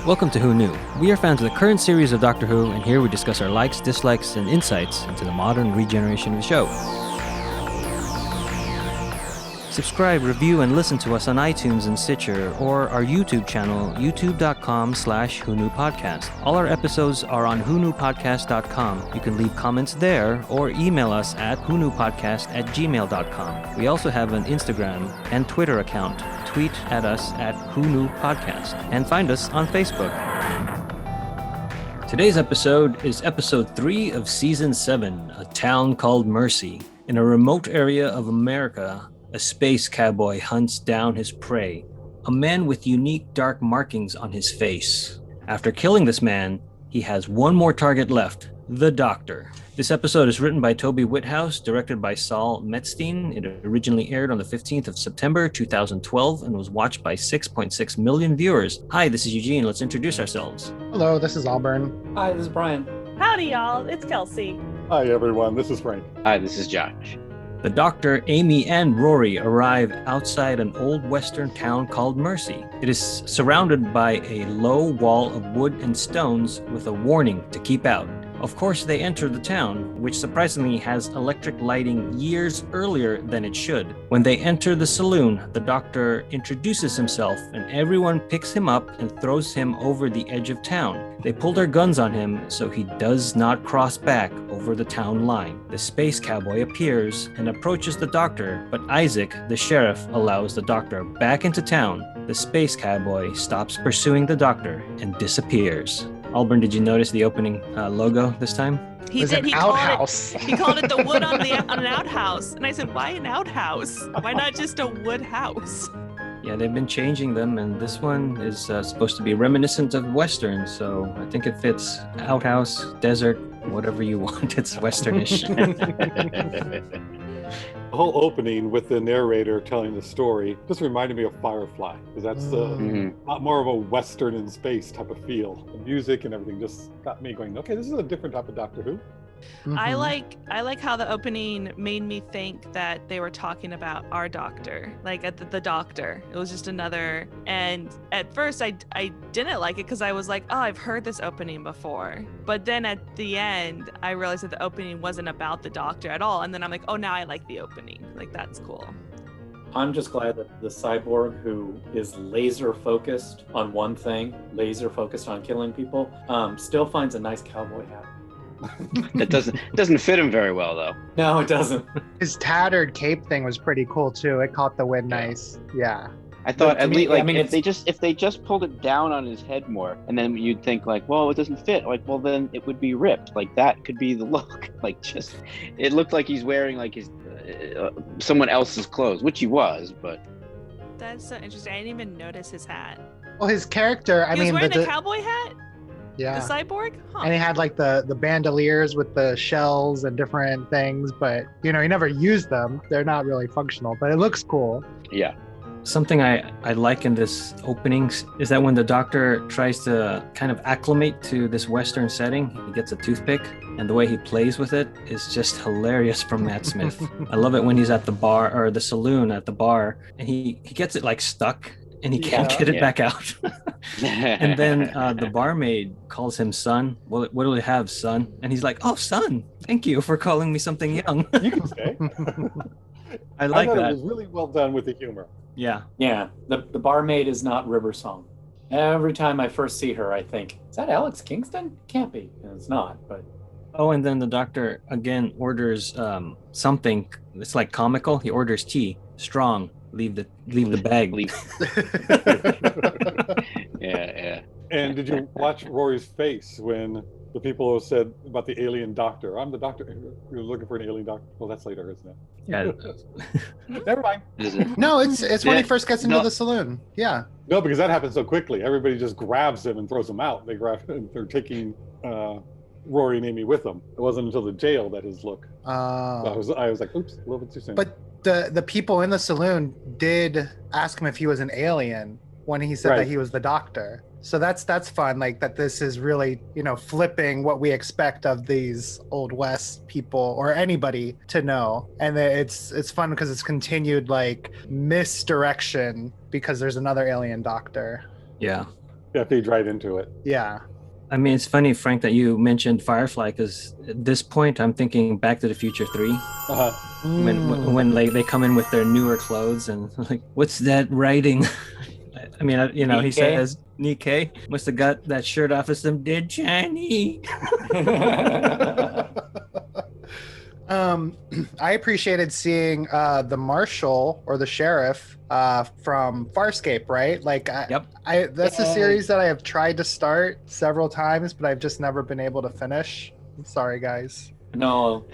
Welcome to Who Knew. We are fans of the current series of Doctor Who, and here we discuss our likes, dislikes, and insights into the modern regeneration of the show. Subscribe, review, and listen to us on iTunes and Stitcher, or our YouTube channel, youtube.com/WhoKnewPodcast. All our episodes are on whoknewpodcast.com. You can leave comments there, or email us at whoknewpodcast@gmail.com. We also have an Instagram and Twitter account. Tweet at us at whoknewpodcast, and find us on Facebook. Today's episode is episode 3 of season 7, A Town Called Mercy. In a remote area of America, a space cowboy hunts down his prey, a man with unique dark markings on his face. After killing this man, he has one more target left, the Doctor. This episode is written by Toby Whithouse, directed by Saul Metzstein. It originally aired on the 15th of September 2012 and was watched by 6.6 million viewers. Hi, this is Eugene. Let's introduce ourselves. Hello, this is Auburn. Hi, this is Brian. Howdy, y'all. It's Kelsey. Hi, everyone. This is Frank. Hi, this is Josh. The Doctor, Amy, and Rory arrive outside an old western town called Mercy. It is surrounded by a low wall of wood and stones with a warning to keep out. Of course, they enter the town, which surprisingly has electric lighting years earlier than it should. When they enter the saloon, the Doctor introduces himself, and everyone picks him up and throws him over the edge of town. They pull their guns on him so he does not cross back over the town line. The space cowboy appears and approaches the Doctor, but Isaac, the sheriff, allows the Doctor back into town. The space cowboy stops pursuing the Doctor and disappears. Auburn, did you notice the opening logo this time? He did. He called it the wood on an outhouse. And I said, why an outhouse? Why not just a wood house? Yeah, they've been changing them, and this one is supposed to be reminiscent of Western, so I think it fits. Outhouse, desert, whatever you want. It's Westernish. The whole opening with the narrator telling the story just reminded me of Firefly, because that's a lot more of a Western in space type of feel. The music and everything just got me going, okay, this is a different type of Doctor Who. Mm-hmm. I like how the opening made me think that they were talking about our Doctor, like at the Doctor. It was just another. And at first, I didn't like it because I was like, oh, I've heard this opening before. But then at the end, I realized that the opening wasn't about the Doctor at all. And then I'm like, oh, now I like the opening. Like, that's cool. I'm just glad that the cyborg, who is laser focused on one thing, laser focused on killing people, still finds a nice cowboy hat. That doesn't fit him very well, though. No, it doesn't. His tattered cape thing was pretty cool too. It caught the wind nice. Yeah. I thought To at me, least, like, I mean, if they just pulled it down on his head more, and then you'd think like, well, it doesn't fit. Like, well, then it would be ripped. Like, that could be the look. Like, just it looked like he's wearing like his someone else's clothes, which he was, but. That's so interesting. I didn't even notice his hat. Well, his character, He was wearing a cowboy hat? Yeah. The cyborg? Huh. And he had like the bandoliers with the shells and different things, but he never used them. They're not really functional, but it looks cool. Yeah. Something I like in this opening is that when the Doctor tries to kind of acclimate to this Western setting, he gets a toothpick, and the way he plays with it is just hilarious from Matt Smith. I love it when he's at the bar, or the saloon at the bar, and he gets it like stuck, and he can't get it back out. And then the barmaid calls him son. Well, what do we have, son? And he's like, oh, son, thank you for calling me something young. You can say. I like thought that. It was really well done with the humor. Yeah. Yeah, the barmaid is not River Song. Every time I first see her, I think, is that Alex Kingston? Can't be. And it's not, but. Oh, and then the Doctor again orders something. It's like comical. He orders tea, strong. Leave the bag. Yeah. And did you watch Rory's face when the people said about the alien doctor? I'm the doctor. You're looking for an alien doctor. Well, that's later, isn't it? Yeah. Never mind. No, it's when he first gets into the saloon. Yeah. No, because that happens so quickly. Everybody just grabs him and throws him out. They're taking Rory and Amy with them. It wasn't until the jail that his look. I was like, oops, a little bit too soon. But the people in the saloon did ask him if he was an alien when he said that he was the Doctor. So that's fun, like that this is really, flipping what we expect of these Old West people or anybody to know. And it's fun because it's continued like misdirection because there's another alien doctor. Yeah. Yeah, feed right into it. Yeah. I mean, it's funny, Frank, that you mentioned Firefly, because at this point, I'm thinking Back to the Future 3. Uh-huh. When they come in with their newer clothes and like, what's that writing? I mean, he Nikkei? says Nikkei must have got that shirt off of some dead Chinese. I appreciated seeing the marshal or the sheriff from Farscape, right? Like, Yep. That's a series that I have tried to start several times, but I've just never been able to finish. I'm sorry, guys. No,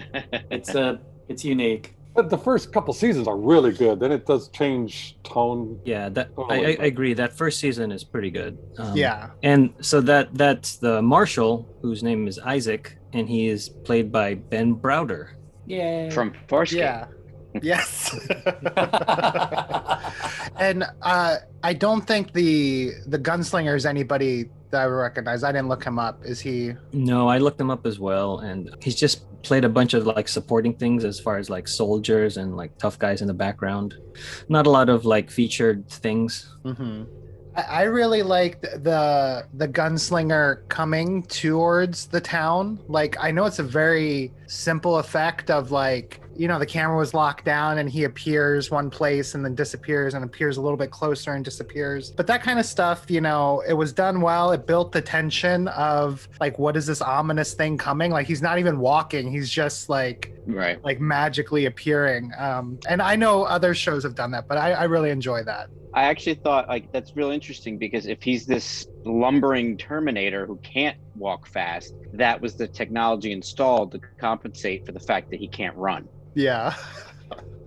it's unique. But the first couple seasons are really good. Then it does change tone. Yeah, I Totally. agree. That first season is pretty good. Yeah. And so that's the marshal, whose name is Isaac, and he is played by Ben Browder. Yay. From Farscape. Yeah. Yes. And I don't think the gunslinger is anybody that I would recognize. I didn't look him up. Is he? No, I looked him up as well, and he's just played a bunch of like supporting things as far as like soldiers and like tough guys in the background. Not a lot of like featured things. Mm-hmm. I really liked the gunslinger coming towards the town. Like, I know it's a very simple effect of like, the camera was locked down and he appears one place and then disappears and appears a little bit closer and disappears. But that kind of stuff, it was done well. It built the tension of like, what is this ominous thing coming? Like, he's not even walking. He's just like magically appearing. And I know other shows have done that, but I really enjoy that. I actually thought like that's real interesting because if he's this lumbering Terminator who can't walk fast, that was the technology installed to compensate for the fact that he can't run. Yeah.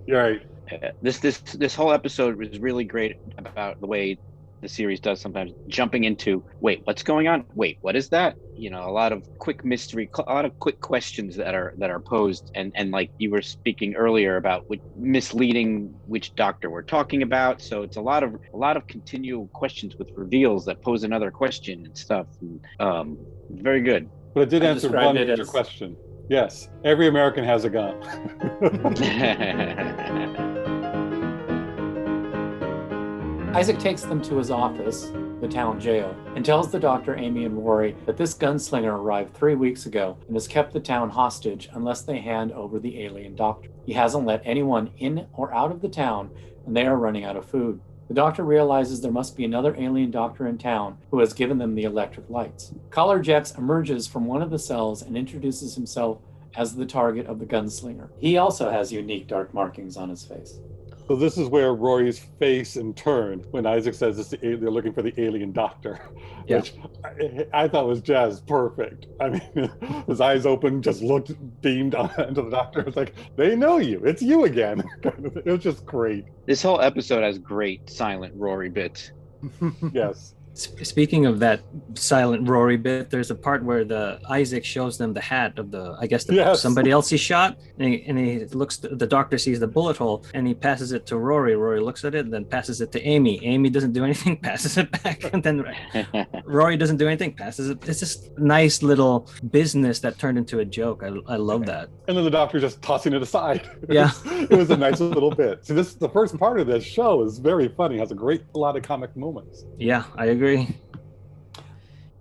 You're right. This whole episode was really great about the way the series does sometimes, jumping into, wait, what's going on? Wait, what is that? A lot of quick mystery, a lot of quick questions that are posed, and like you were speaking earlier about misleading which doctor we're talking about. So it's a lot of continual questions with reveals that pose another question and stuff. And, very good. But it did answer one major question. Yes, every American has a gun. Isaac takes them to his office, the town jail, and tells the doctor, Amy, and Rory that this gunslinger arrived 3 weeks ago and has kept the town hostage unless they hand over the alien doctor. He hasn't let anyone in or out of the town, and they are running out of food. The doctor realizes there must be another alien doctor in town who has given them the electric lights. Collar Jex emerges from one of the cells and introduces himself as the target of the gunslinger. He also has unique dark markings on his face. So this is where Rory's face and turn when Isaac says they're looking for the alien doctor, which I thought was just perfect. I mean, his eyes open, just beamed onto the doctor. It's like, they know you. It's you again. It was just great. This whole episode has great silent Rory bits. Yes. Speaking of that silent Rory bit, there's a part where the Isaac shows them the hat of somebody else he shot, and he looks. The doctor sees the bullet hole, and he passes it to Rory. Rory looks at it, and then passes it to Amy. Amy doesn't do anything, passes it back, and then Rory doesn't do anything, passes it. It's just nice little business that turned into a joke. I love that. And then the doctor just tossing it aside. Yeah, it was a nice little bit. See, the first part of this show is very funny. It has a lot of comic moments. Yeah, I agree.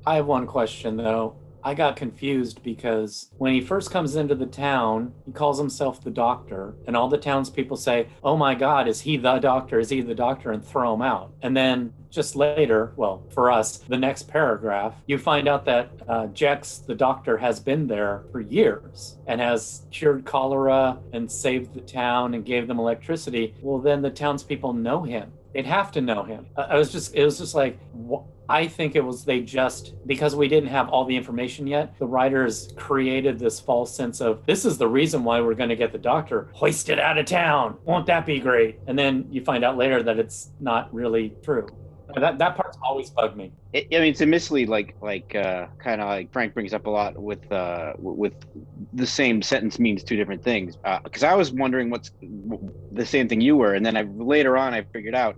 I have one question though. I got confused because when he first comes into the town, he calls himself the doctor, and all the townspeople say, "Oh my God, is he the doctor? Is he the doctor?" and throw him out. And then just later, well, for us, the next paragraph, you find out that Jex, the doctor, has been there for years and has cured cholera and saved the town and gave them electricity. Well, then the townspeople know him. They'd have to know him. It was just like, I think it was because we didn't have all the information yet, the writers created this false sense of, this is the reason why we're going to get the doctor hoisted out of town. Won't that be great? And then you find out later that it's not really true. That part's always bugged me. It's a mislead, like kind of like Frank brings up a lot with the same sentence means two different things. Because I was wondering what's the same thing you were, and then later on I figured out,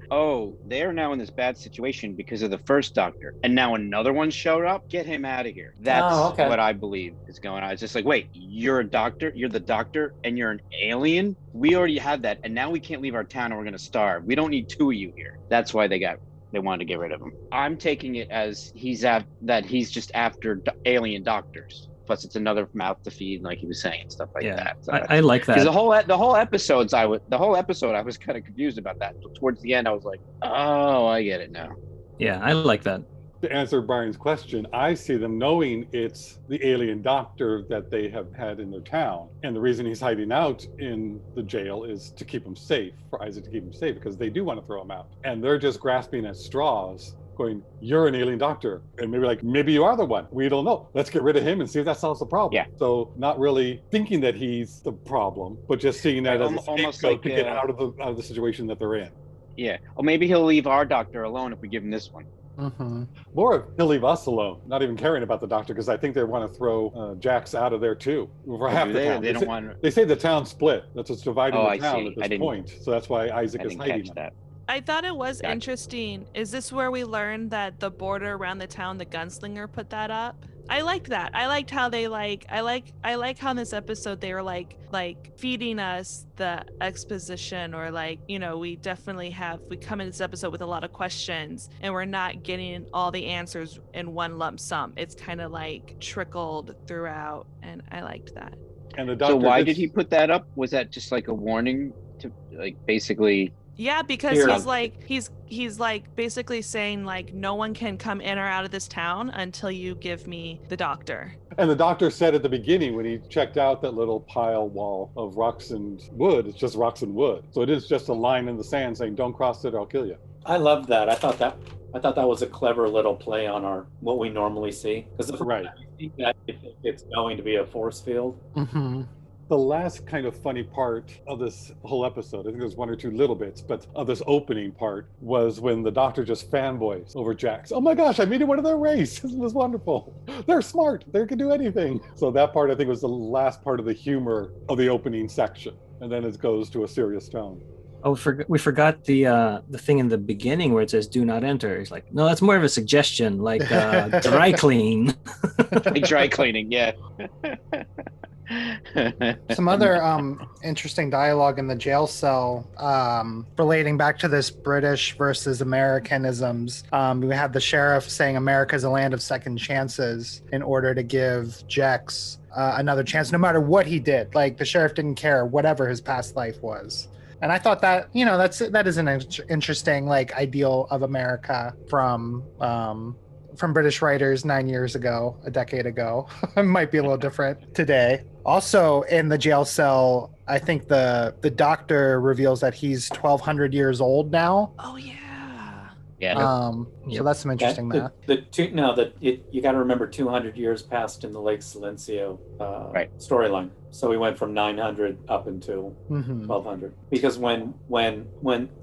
they are now in this bad situation because of the first doctor, and now another one showed up. Get him out of here. That's what I believe is going on. It's just like, wait, you're a doctor, you're the doctor, and you're an alien. We already had that, and now we can't leave our town, and we're gonna starve. We don't need two of you here. That's why they got they wanted to get rid of him. I'm taking it as he's just after alien doctors. Plus, it's another mouth to feed, like he was saying, and stuff like that. So I like that. Because the whole episode, I was kind of confused about that. But towards the end, I was like, oh, I get it now. Yeah, I like that. To answer Brian's question, I see them knowing it's the alien doctor that they have had in their town. And the reason he's hiding out in the jail is to keep him safe, for Isaac to keep him safe, because they do want to throw him out. And they're just grasping at straws, going, you're an alien doctor. And maybe you are the one. We don't know. Let's get rid of him and see if that solves the problem. Yeah. So not really thinking that he's the problem, but just seeing that as a scapegoat to get out of the situation that they're in. Yeah. Or maybe he'll leave our doctor alone if we give him this one. Mm-hmm. More of he'll leave us alone, not even caring about the doctor, because I think they want to throw Jax out of there too. For half the town. They don't want. They say the town split. That's what's dividing the town at this point. So that's why Isaac is hiding that. I thought it was interesting. Is this where we learned that the border around the town, the gunslinger, put that up? I liked that. I liked how they I like how in this episode they were like feeding us the exposition, or we definitely we come in this episode with a lot of questions and we're not getting all the answers in one lump sum. It's kind of like trickled throughout, and I liked that. And the doctor, so why did he put that up? Was that just like a warning to basically? Yeah, because he's basically saying no one can come in or out of this town until you give me the doctor. And the doctor said at the beginning when he checked out that little pile wall of rocks and wood, it's just rocks and wood. So it is just a line in the sand saying, don't cross it or I'll kill you. I loved that. I thought that was a clever little play on what we normally see. Because right. It's going to be a force field. Mm-hmm. The last kind of funny part of this whole episode, I think there's one or two little bits, but of this opening part was when the doctor just fanboys over Jax. Oh my gosh, I made one of their race. This was wonderful. They're smart. They can do anything. So that part, I think, was the last part of the humor of the opening section. And then it goes to a serious tone. Oh, we forgot the thing in the beginning where it says "do not enter." He's like, no, that's more of a suggestion, like dry clean. Like dry cleaning, yeah. Some other interesting dialogue in the jail cell relating back to this British versus Americanisms. We had the sheriff saying America's a land of second chances in order to give Jax another chance, no matter what he did. Like the sheriff didn't care, whatever his past life was. And I thought that, that is an interesting ideal of America from British writers 9 years ago, a decade ago. It might be a little different today. Also in the jail cell, I think the doctor reveals that he's 1,200 years old now. Oh yeah. Yeah. So that's some interesting math. You got to remember 200 years passed in the Lake Silencio storyline. So we went from 900 up until 1,200. Because when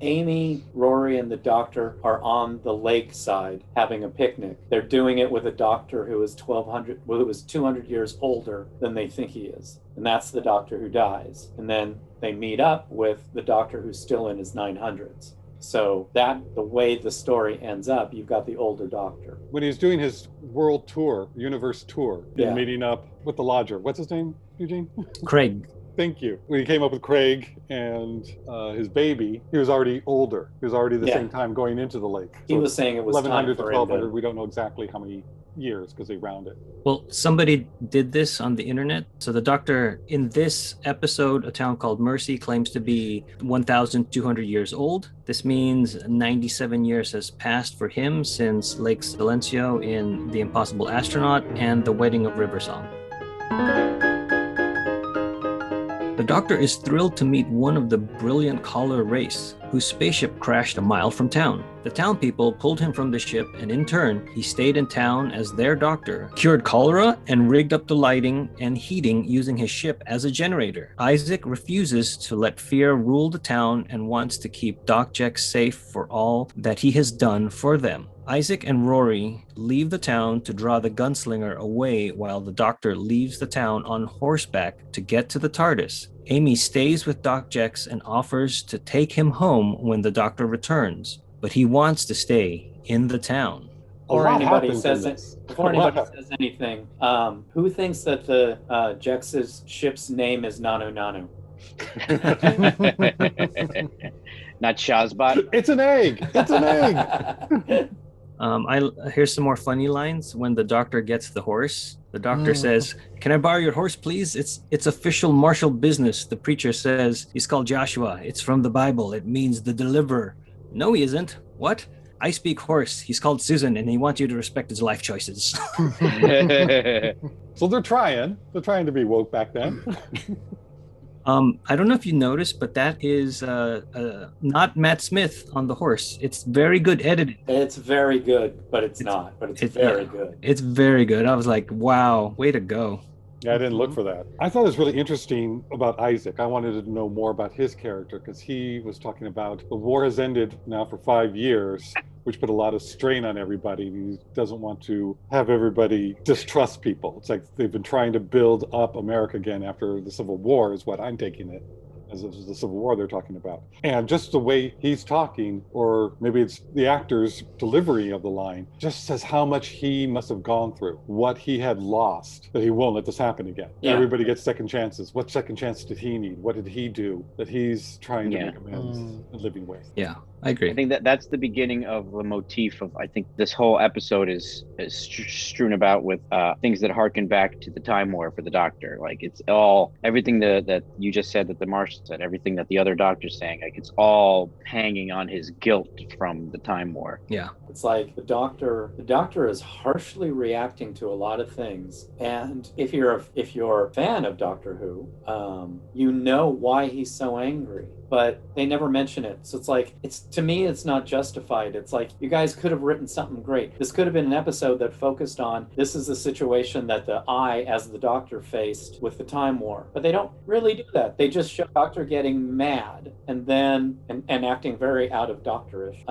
Amy, Rory, and the doctor are on the lakeside having a picnic, they're doing it with a doctor who is 200 years older than they think he is. And that's the doctor who dies. And then they meet up with the doctor who's still in his 900s. So the way the story ends up, you've got the older doctor. When he's doing his world tour, universe tour, meeting up with the lodger. What's his name, Eugene? Craig. Thank you. When he came up with Craig and his baby, he was already older. He was already the same time going into the lake. He was saying it was 1,100 to time for 1,200. We don't know exactly how many years because they round it. Well, somebody did this on the internet. So the doctor in this episode, A Town Called Mercy, claims to be 1,200 years old. This means 97 years has passed for him since Lake Silencio in The Impossible Astronaut and The Wedding of Riversong. The doctor is thrilled to meet one of the brilliant Collar race, whose spaceship crashed a mile from town. The town people pulled him from the ship, and in turn, he stayed in town as their doctor, cured cholera, and rigged up the lighting and heating using his ship as a generator. Isaac refuses to let fear rule the town and wants to keep Doc Jax safe for all that he has done for them. Isaac and Rory leave the town to draw the gunslinger away while the doctor leaves the town on horseback to get to the TARDIS. Amy stays with Doc Jax and offers to take him home when the doctor returns, but he wants to stay in the town. Before anybody says anything, who thinks that the Jax's ship's name is Nanu Nanu? Not Shazbot. It's an egg. It's an egg. Here's some more funny lines. When the doctor gets the horse, the doctor says, "Can I borrow your horse, please? It's official martial business." The preacher says, "He's called Joshua. It's from the Bible. It means the deliverer." "No, he isn't." "What?" "I speak horse. He's called Susan, and he wants you to respect his life choices." So they're trying to be woke back then. I don't know if you noticed, but that is not Matt Smith on the horse. It's very good edited. It's very good, but it's not. But it's very good. It's very good. I was like, wow, way to go. Yeah, I didn't look for that. I thought it was really interesting about Isaac. I wanted to know more about his character because he was talking about the war has ended now for 5 years, which put a lot of strain on everybody. He doesn't want to have everybody distrust people. It's like they've been trying to build up America again after the Civil War is what I'm taking it as if it's the Civil War they're talking about. And just the way he's talking, or maybe it's the actor's delivery of the line, just says how much he must have gone through, what he had lost, that he won't let this happen again. Yeah. Everybody gets second chances. What second chance did he need? What did he do that he's trying to make amends in living ways? Yeah, I agree. I think that's the beginning of the motif of, I think this whole episode is strewn about with things that harken back to the Time War for the Doctor. Like it's all, everything that you just said, that the Martian said, everything that the other Doctor's saying, like it's all hanging on his guilt from the Time War. Yeah. It's like the doctor is harshly reacting to a lot of things. And if you're a fan of Doctor Who, you know why he's so angry. But they never mention it. So it's like, to me, it's not justified. It's like, you guys could have written something great. This could have been an episode that focused on, this is the situation that I, as the Doctor, faced with the Time War. But they don't really do that. They just show Doctor getting mad and then, and acting very out of Doctorish.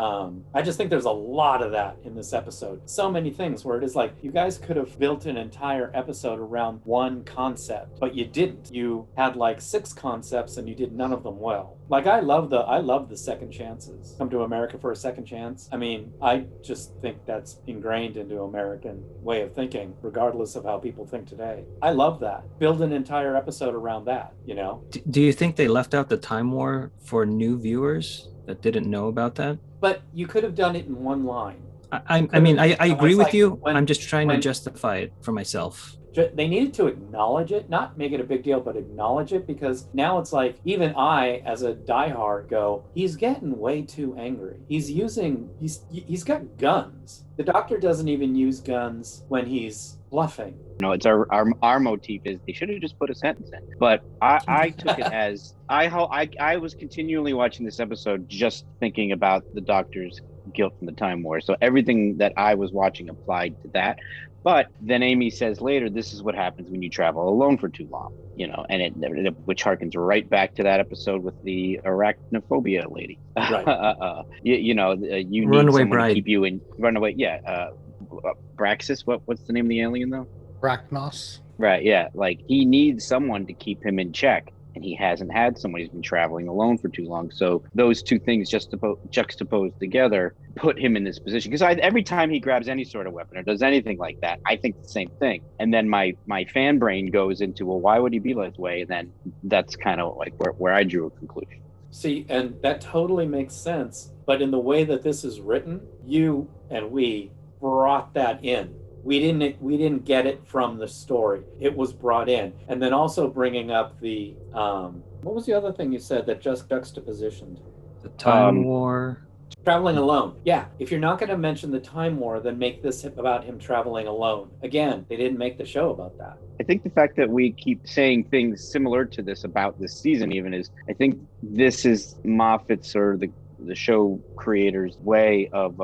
I just think there's a lot of that in this episode. So many things where it is like, you guys could have built an entire episode around one concept, but you didn't. You had like 6 concepts and you did none of them well. Like I love the second chances. Come to America for a second chance. I mean, I just think that's ingrained into American way of thinking, regardless of how people think today. I love that. Build an entire episode around that, you know? Do you think they left out the Time War for new viewers that didn't know about that? But you could have done it in one line. I mean, I agree with you. I'm just trying to justify it for myself. They needed to acknowledge it, not make it a big deal, but acknowledge it, because now it's like, even I, as a diehard, go, he's getting way too angry. He's got guns. The Doctor doesn't even use guns when he's bluffing. No, it's our motif is they should have just put a sentence in. But I took it as I was continually watching this episode just thinking about the Doctor's guilt from the Time War. So everything that I was watching applied to that. But then Amy says later, this is what happens when you travel alone for too long, you know, and which harkens right back to that episode with the arachnophobia lady. Right. You need Runaway someone Bride. to keep you in runaway. Yeah. Braxis. What's the name of the alien though? Arachnos. Right. Yeah. Like he needs someone to keep him in check. And he hasn't had someone. He's been traveling alone for too long. So those two things just juxtaposed together put him in this position. Because every time he grabs any sort of weapon or does anything like that, I think the same thing. And then my fan brain goes into, well, why would he be this way? And then that's kind of like where I drew a conclusion. See, and that totally makes sense. But in the way that this is written, you and we brought that in. We didn't get it from the story. It was brought in. And then also bringing up the, what was the other thing you said that just juxtapositioned? The Time War. Traveling alone. Yeah. If you're not going to mention the Time War, then make this about him traveling alone. Again, they didn't make the show about that. I think the fact that we keep saying things similar to this about this season even is, I think this is Moffat's or the show creators' way of,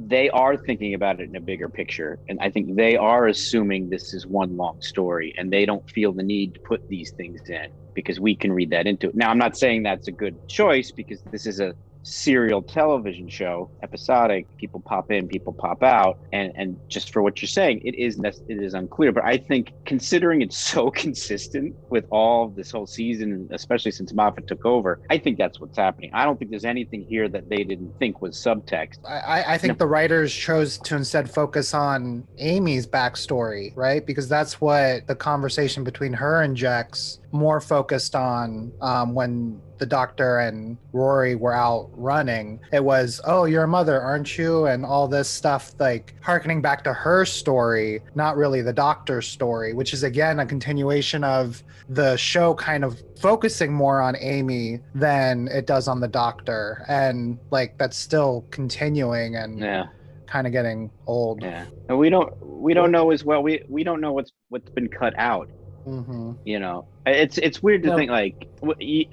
they are thinking about it in a bigger picture. And I think they are assuming this is one long story and they don't feel the need to put these things in because we can read that into it. Now, I'm not saying that's a good choice because this is a serial television show, episodic, people pop in, people pop out, and just for what you're saying, it is unclear. But I think considering it's so consistent with all of this whole season, especially since Moffat took over, I think that's what's happening. I don't think there's anything here that they didn't think was subtext. I think the writers chose to instead focus on Amy's backstory, right? Because that's what the conversation between her and Jex more focused on when the doctor and Rory were out running, it was, oh, you're a mother, aren't you? And all this stuff, like harkening back to her story, not really the doctor's story, which is again a continuation of the show kind of focusing more on Amy than it does on the doctor. And like that's still continuing and kind of getting old. Yeah. And we don't know as well. We don't know what's been cut out. Mm-hmm. You know, it's weird to think like,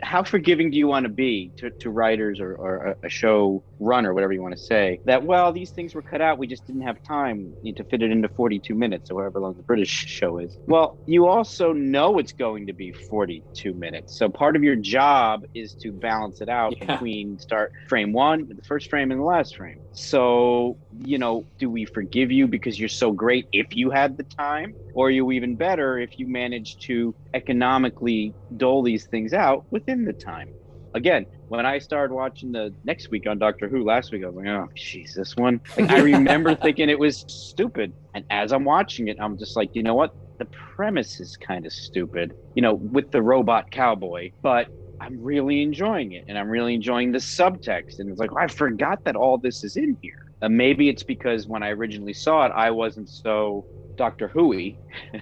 how forgiving do you want to be to writers or a show runner, whatever you want to say, that, well, these things were cut out, we just didn't have time to fit it into 42 minutes or however long the British show is. Well, you also know it's going to be 42 minutes. So part of your job is to balance it out between start frame one, the first frame, and the last frame. So, you know, do we forgive you because you're so great if you had the time? Or are you even better if you manage to economically dole these things out within the time? Again, when I started watching the next week on Doctor Who last week, I was like, oh, jeez, this one. Like, I remember thinking it was stupid. And as I'm watching it, I'm just like, you know what? The premise is kind of stupid, you know, with the robot cowboy, but I'm really enjoying it. And I'm really enjoying the subtext. And it's like, I forgot that all this is in here. Maybe it's because when I originally saw it, I wasn't so Doctor Who-y.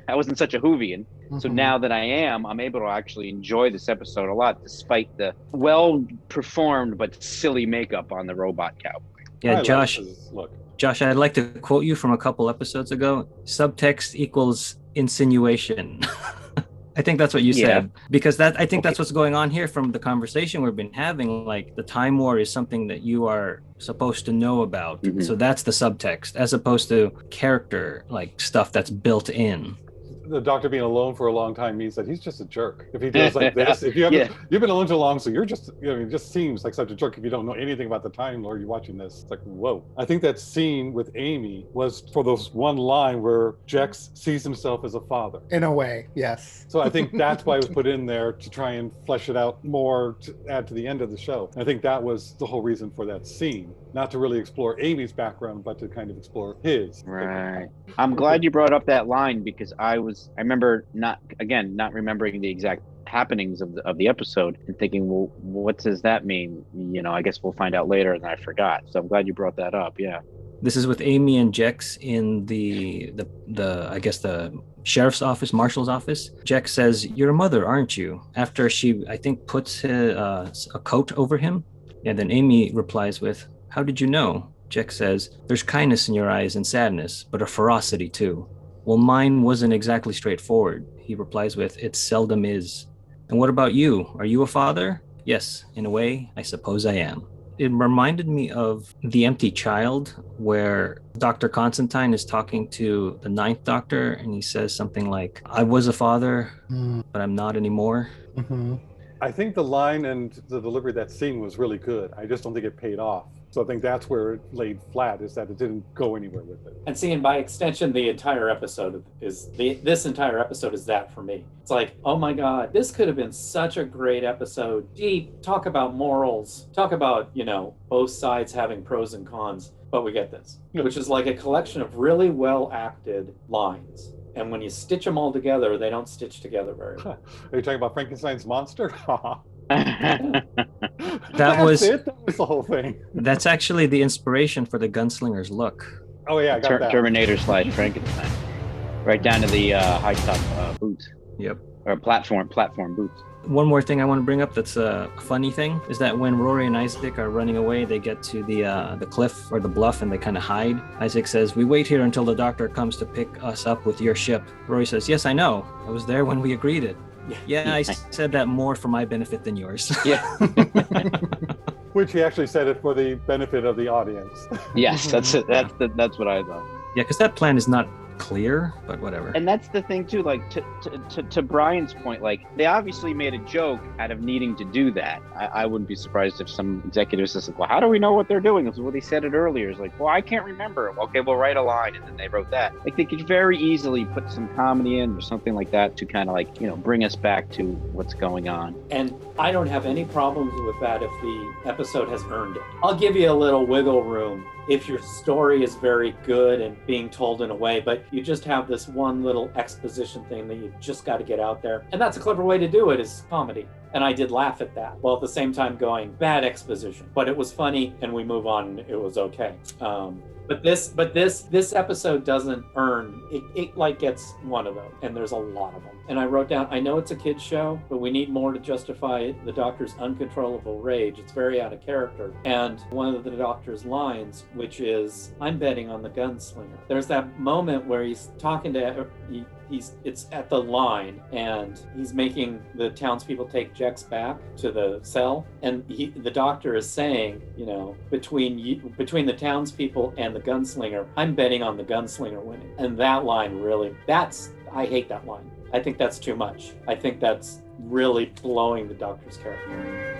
I wasn't such a Whovian. Mm-hmm. So now that I am, I'm able to actually enjoy this episode a lot, despite the well-performed but silly makeup on the robot cowboy. Yeah, Josh, I'd like to quote you from a couple episodes ago. Subtext equals insinuation. I think that's what you said, because I think that's what's going on here from the conversation we've been having. Like, the Time War is something that you are supposed to know about. Mm-hmm. So that's the subtext, as opposed to character, like stuff that's built in. The Doctor being alone for a long time means that he's just a jerk. If he does like this, if you haven't, you've been alone too long, so you're just, you know, it just seems like such a jerk if you don't know anything about the Time Lord. You're watching this, it's like, whoa. I think that scene with Amy was for those one line where Jex sees himself as a father. In a way, yes. So I think that's why it was put in there, to try and flesh it out more, to add to the end of the show. And I think that was the whole reason for that scene, not to really explore Amy's background, but to kind of explore his. Right. I'm glad you brought up that line, because I remember not remembering the exact happenings of the episode and thinking, well, what does that mean? You know, I guess we'll find out later, and I forgot. So I'm glad you brought that up. Yeah. This is with Amy and Jex in the I guess the sheriff's office, marshal's office. Jex says, "You're a mother, aren't you?" After she, I think, puts a coat over him. And then Amy replies with, "How did you know?" Jex says, "There's kindness in your eyes and sadness, but a ferocity too." "Well, mine wasn't exactly straightforward," he replies with, "It seldom is." "And what about you? Are you a father?" "Yes, in a way, I suppose I am." It reminded me of The Empty Child, where Dr. Constantine is talking to the Ninth Doctor, and he says something like, "I was a father, but I'm not anymore." Mm-hmm. I think the line and the delivery of that scene was really good. I just don't think it paid off. So I think that's where it laid flat, is that it didn't go anywhere with it. And seeing by extension, this entire episode is that for me. It's like, oh my God, this could have been such a great episode. Gee, talk about morals, talk about, you know, both sides having pros and cons, but we get this, which is like a collection of really well acted lines. And when you stitch them all together, they don't stitch together very well. Are you talking about Frankenstein's monster? That was the whole thing. That's actually the inspiration for the gunslinger's look. Oh yeah, I got that. Terminator / Frankenstein, right down to the high top boots. Yep. Or platform boots. One more thing I want to bring up that's a funny thing is that when Rory and Isaac are running away, they get to the cliff or the bluff and they kind of hide. Isaac says, "We wait here until the doctor comes to pick us up with your ship." Rory says, "Yes, I know. I was there when we agreed it." Yeah, I said that more for my benefit than yours. Yeah. Which he actually said it for the benefit of the audience. Yes, that's it. That's what I thought. Yeah, because that plan is not clear, but whatever. And that's the thing too, like to Brian's point, like they obviously made a joke out of needing to do that. I wouldn't be surprised if some executive says, "Well, how do we know what they're doing?" Well, they said it earlier. It's like, well, I can't remember. Okay, we'll write a line, and then they wrote that. Like, they could very easily put some comedy in or something like that to kind of like, you know, bring us back to what's going on. And I don't have any problems with that if the episode has earned it. I'll give you a little wiggle room if your story is very good and being told in a way, but you just have this one little exposition thing that you just got to get out there. And that's a clever way to do it, is comedy. And I did laugh at that, while at the same time going, bad exposition. But it was funny, and we move on, and it was okay. But this episode doesn't earn it like gets one of them, and there's a lot of them. And I wrote down, I know it's a kid's show, but we need more to justify the Doctor's uncontrollable rage. It's very out of character. And one of the Doctor's lines, which is, I'm betting on the gunslinger. There's that moment where he's talking to it's at the line, and he's making the townspeople take Jex back to the cell, and the Doctor is saying, you know, between the townspeople and the gunslinger, I'm betting on the gunslinger winning. And that line really, I hate that line. I think that's too much. I think that's really blowing the Doctor's character.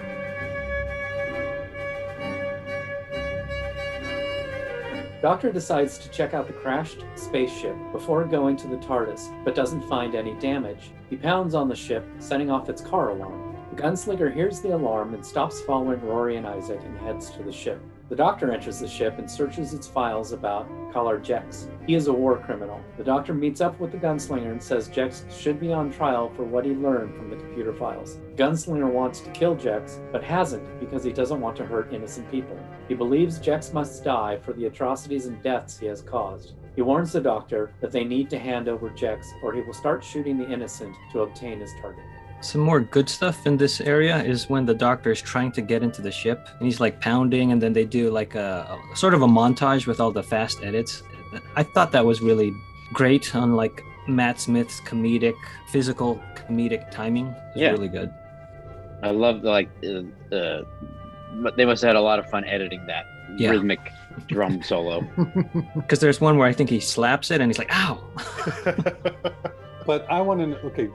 Doctor decides to check out the crashed spaceship before going to the TARDIS, but doesn't find any damage. He pounds on the ship, setting off its car alarm. The gunslinger hears the alarm and stops following Rory and Isaac and heads to the ship. The Doctor enters the ship and searches its files about Collar Jex. He is a war criminal. The Doctor meets up with the gunslinger and says Jex should be on trial for what he learned from the computer files. The gunslinger wants to kill Jex, but hasn't because he doesn't want to hurt innocent people. He believes Jex must die for the atrocities and deaths he has caused. He warns the Doctor that they need to hand over Jex or he will start shooting the innocent to obtain his target. Some more good stuff in this area is when the Doctor is trying to get into the ship and he's like pounding, and then they do like a sort of a montage with all the fast edits. I thought that was really great on like Matt Smith's physical comedic timing. It's really good. I love but they must have had a lot of fun editing that rhythmic drum solo. Because there's one where I think he slaps it and he's like, ow. But I want to know, okay,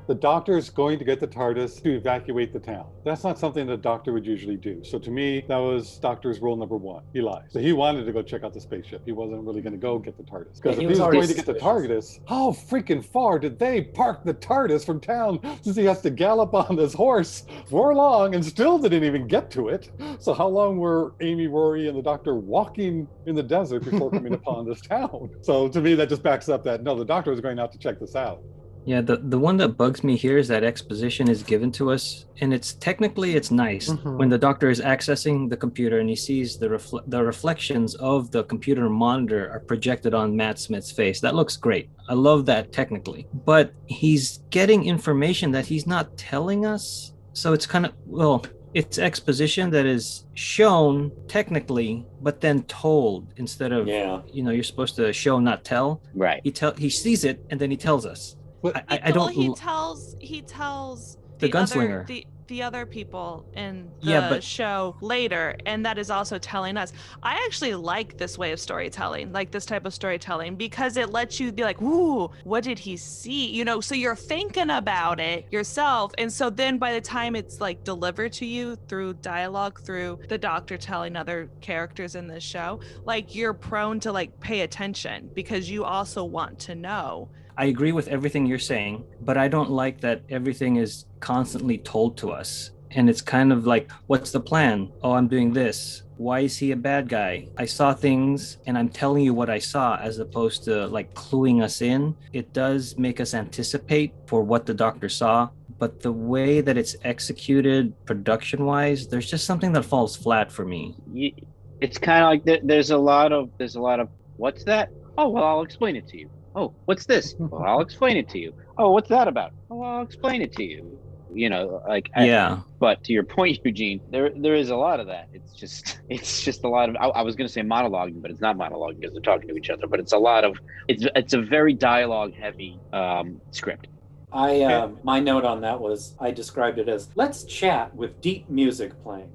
the Doctor is going to get the TARDIS to evacuate the town. That's not something the Doctor would usually do. So to me, that was Doctor's rule number one. He lies. So he wanted to go check out the spaceship. He wasn't really going to go get the TARDIS. Because if he was going to get the TARDIS, how freaking far did they park the TARDIS from town, since he has to gallop on this horse for long and still didn't even get to it? So how long were Amy, Rory, and the Doctor walking in the desert before coming upon this town? So to me, that just backs up that, no, the Doctor was going out to check this out. Yeah, the one that bugs me here is that exposition is given to us, and it's nice when the Doctor is accessing the computer and he sees the reflections of the computer monitor are projected on Matt Smith's face. That looks great. I love that technically, but he's getting information that he's not telling us. So it's kind of, it's exposition that is shown technically, but then told instead of, you're supposed to show, not tell. Right. He sees it and then he tells us. He tells the gunslinger, the other people in the show later, and that is also telling us. I actually like this way of storytelling, like this type of storytelling, because it lets you be like, ooh, what did he see? So you're thinking about it yourself, and so then by the time it's like delivered to you through dialogue, through the Doctor telling other characters in this show, like you're prone to like pay attention because you also want to know. I agree with everything you're saying, but I don't like that everything is constantly told to us. And it's kind of like, what's the plan? Oh, I'm doing this. Why is he a bad guy? I saw things and I'm telling you what I saw, as opposed to like cluing us in. It does make us anticipate for what the Doctor saw, but the way that it's executed production-wise, there's just something that falls flat for me. It's kind of like there's a lot of, what's that? Oh, well, I'll explain it to you. Oh, what's this? Well, I'll explain it to you. Oh, what's that about? Oh, I'll explain it to you. But to your point, Eugene, there is a lot of that. It's just a lot of. I was going to say monologuing, but it's not monologuing because they're talking to each other. But it's a lot of. It's a very dialogue heavy script. My note on that was I described it as, let's chat with deep music playing.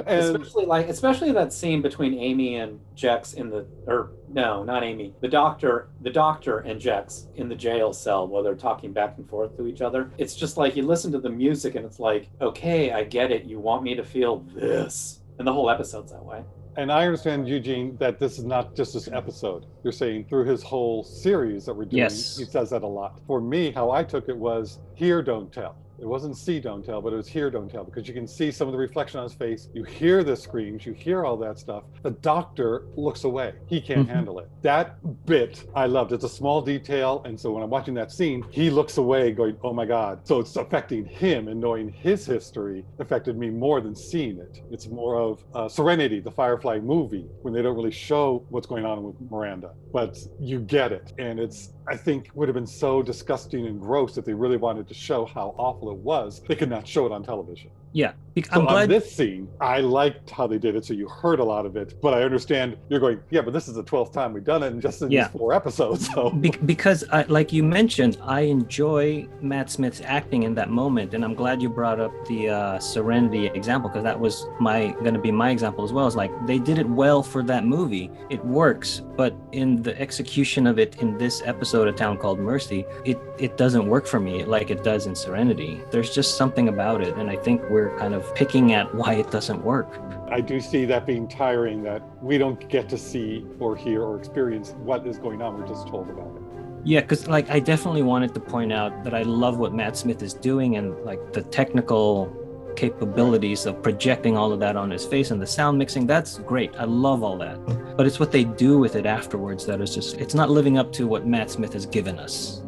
Especially that scene between Amy and Jex not Amy, the doctor and Jex in the jail cell while they're talking back and forth to each other. It's just like you listen to the music and it's like, okay, I get it. You want me to feel this, and the whole episode's that way. And I understand, Eugene, that this is not just this episode. You're saying through his whole series that we're doing, He says that a lot. For me, how I took it was, hear, don't tell. It wasn't see, don't tell, but it was hear, don't tell, because you can see some of the reflection on his face. You hear the screams, you hear all that stuff. The doctor looks away. He can't handle it. That bit I loved. It's a small detail. And so when I'm watching that scene, he looks away going, oh my God. So it's affecting him, and knowing his history affected me more than seeing it. It's more of Serenity, the Firefly movie, when they don't really show what's going on with Miranda, but you get it. And it's, I think, would have been so disgusting and gross if they really wanted to show how awful it was. They could not show it on television. Yeah. So on this scene, I liked how they did it. So you heard a lot of it, but I understand you're going, yeah, but this is the 12th time we've done it in just in these 4 episodes. So because like you mentioned, I enjoy Matt Smith's acting in that moment. And I'm glad you brought up the Serenity example, because that was going to be my example as well. It's like they did it well for that movie. It works, but in the execution of it in this episode, A Town Called Mercy, it doesn't work for me like it does in Serenity. There's just something about it. And I think we're kind of picking at why it doesn't work. I do see that being tiring, that we don't get to see or hear or experience what is going on. We're just told about it. Yeah, because like I definitely wanted to point out that I love what Matt Smith is doing, and like the technical capabilities of projecting all of that on his face and the sound mixing. That's great. I love all that. But it's what they do with it afterwards that is just, it's not living up to what Matt Smith has given us.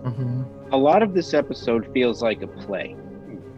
A lot of this episode feels like a play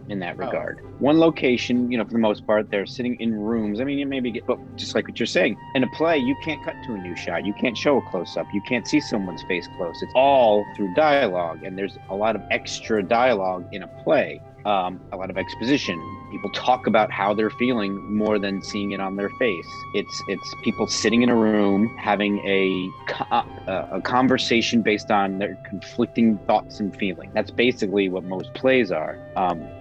in that regard. One location, for the most part, they're sitting in rooms. I mean, you maybe get, but just like what you're saying, in a play, you can't cut to a new shot. You can't show a close-up. You can't see someone's face close. It's all through dialogue, and there's a lot of extra dialogue in a play. A lot of exposition. People talk about how they're feeling more than seeing it on their face. It's people sitting in a room having a conversation based on their conflicting thoughts and feelings. That's basically what most plays are.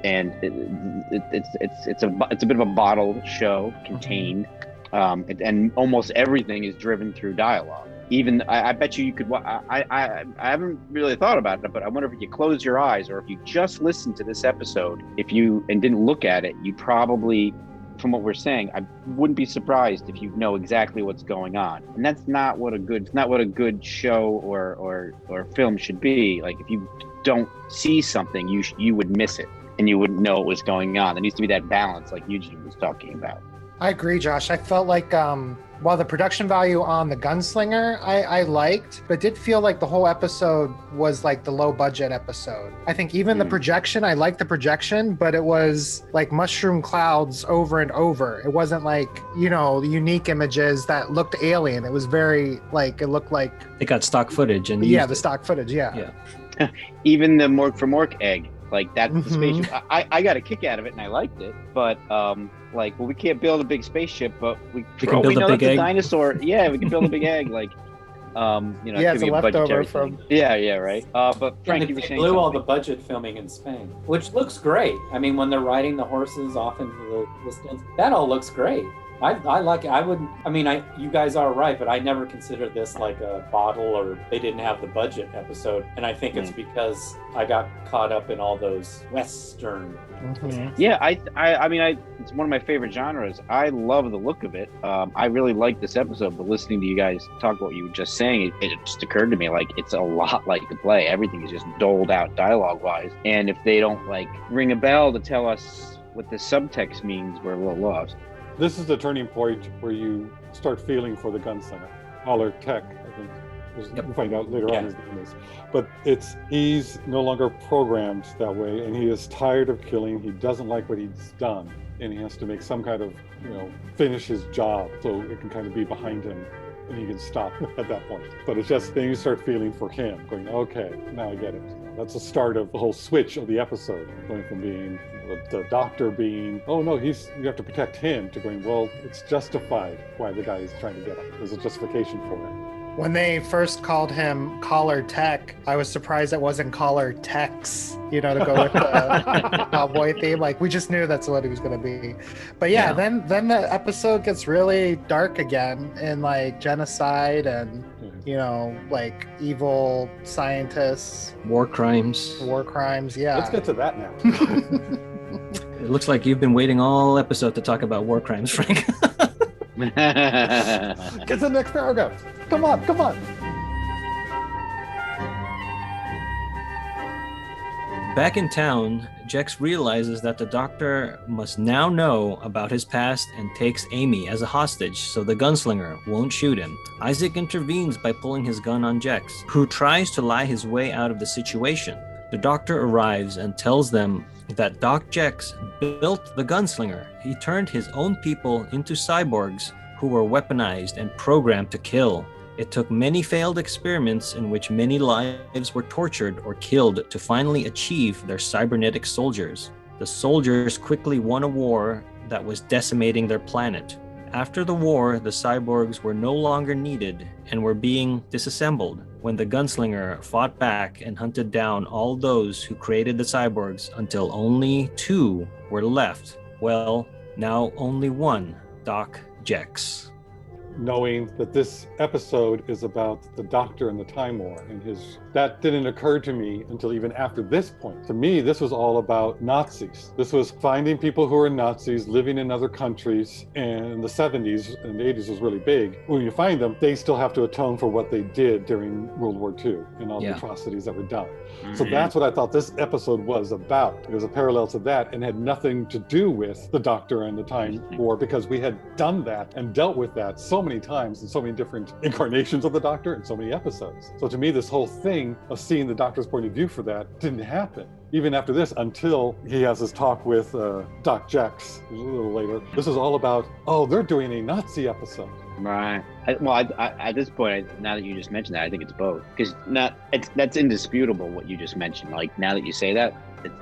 And it's a bit of a bottled show, contained, and almost everything is driven through dialogue. Even I bet you could. I haven't really thought about it, but I wonder if you close your eyes, or if you just listened to this episode, and didn't look at it, you probably, from what we're saying, I wouldn't be surprised if you know exactly what's going on. And that's not what a good show or film should be. Like, if you don't see something, you would miss it, and you wouldn't know what was going on. There needs to be that balance, like Eugene was talking about. I agree, Josh. I felt like while the production value on the Gunslinger I liked, but it did feel like the whole episode was like the low budget episode. I think even the projection, I liked the projection, but it was like mushroom clouds over and over. It wasn't like, unique images that looked alien. It was very like, it looked like they got stock footage and the stock footage. Yeah. Even the Mork for Mork egg, like that's the spaceship. I got a kick out of it and I liked it, but we can't build a big spaceship, but we can build a big egg. Dinosaur. Yeah, we can build a big egg. Like, it's a leftover from. Yeah, right. But Frank, you were saying blew all the budget filming in Spain, which looks great. I mean, when they're riding the horses off into the distance, that all looks great. I like it. You guys are right, but I never considered this like a bottle or they didn't have the budget episode. And I think it's because I got caught up in all those Western. Yeah, it's one of my favorite genres. I love the look of it. I really like this episode, but listening to you guys talk what you were just saying, it just occurred to me like it's a lot like the play. Everything is just doled out dialogue-wise. And if they don't ring a bell to tell us what the subtext means, we're a little lost. This is the turning point where you start feeling for the gunslinger. Holler Tech, I think. We'll find out later on his name is. But he's no longer programmed that way, and he is tired of killing. He doesn't like what he's done, and he has to make some kind of, finish his job so it can kind of be behind him and he can stop at that point. But it's just, then you start feeling for him, going, okay, now I get it. That's the start of the whole switch of the episode, going from being the doctor being, oh no, you have to protect him, to going, well, it's justified why the guy is trying to get him. There's a justification for it. When they first called him Collar Tech, I was surprised it wasn't Collar Tex, to go with the cowboy theme. Like, we just knew that's what he was going to be. But then the episode gets really dark again, in like genocide and evil scientists, war crimes. Yeah, let's get to that now. It looks like you've been waiting all episode to talk about war crimes, Frank. Get to the next paragraph. Come on. Back in town, Jex realizes that the doctor must now know about his past and takes Amy as a hostage so the gunslinger won't shoot him. Isaac intervenes by pulling his gun on Jex, who tries to lie his way out of the situation. The doctor arrives and tells them that Doc Jex built the gunslinger. He turned his own people into cyborgs who were weaponized and programmed to kill. It took many failed experiments in which many lives were tortured or killed to finally achieve their cybernetic soldiers. The soldiers quickly won a war that was decimating their planet. After the war, the cyborgs were no longer needed and were being disassembled when the gunslinger fought back and hunted down all those who created the cyborgs until only 2 were left. Well, now only 1, Doc Jex. Knowing that this episode is about the doctor and the time war and that didn't occur to me until even after this point. To me, this was all about Nazis. This was finding people who are Nazis living in other countries, and in the 70s and the 80s was really big. When you find them, they still have to atone for what they did during World War II and all the atrocities that were done. So that's what I thought this episode was about. It was a parallel to that and had nothing to do with the doctor and the time war, because we had done that and dealt with that so many times in so many different incarnations of the doctor in so many episodes. So to me, this whole thing of seeing the doctor's point of view for that didn't happen. Even after this, until he has his talk with Doc Jex a little later. This is all about, they're doing a Nazi episode. Right. At this point, now that you just mentioned that, I think it's both. Because that's indisputable what you just mentioned. Like, now that you say that,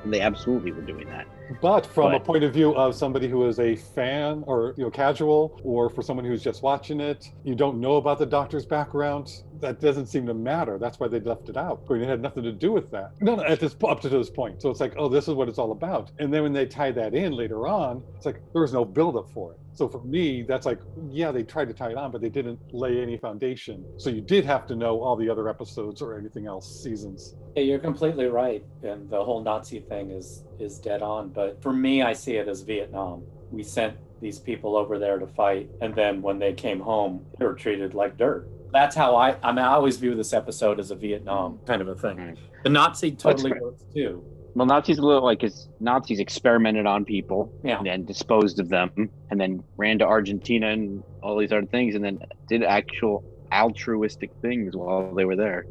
they absolutely were doing that. But from a point of view of somebody who is a fan or casual, or for someone who's just watching it, you don't know about the doctor's background, that doesn't seem to matter. That's why they left it out. It had nothing to do with that. No, up to this point. So it's like, this is what it's all about. And then when they tie that in later on, it's like there was no buildup for it. So for me, that's like, they tried to tie it on, but they didn't lay any foundation. So you did have to know all the other episodes or anything else, seasons. Yeah, you're completely right. And the whole Nazi thing is dead on. But for me, I see it as Vietnam. We sent these people over there to fight. And then when they came home, they were treated like dirt. That's how I always view this episode as a Vietnam kind of a thing. Right. The Nazi totally works too. Well, Nazis a little like Nazis experimented on people and then disposed of them, and then ran to Argentina and all these other things, and then did actual altruistic things while they were there.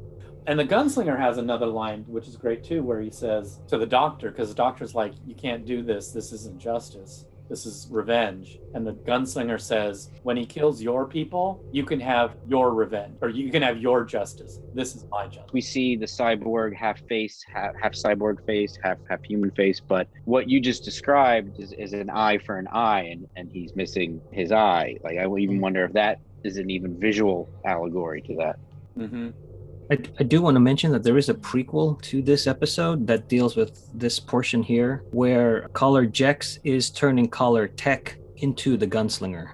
And the gunslinger has another line, which is great too, where he says to the doctor, because the doctor's like, you can't do this. This isn't justice. This is revenge. And the gunslinger says, when he kills your people, you can have your revenge, or you can have your justice. This is my justice. We see the cyborg half cyborg face, half human face. But what you just described is an eye for an eye, and he's missing his eye. Like, I would even wonder if that is an even visual allegory to that. Mm-hmm. I do want to mention that there is a prequel to this episode that deals with this portion here, where Caller Jex is turning Caller Tech into the gunslinger.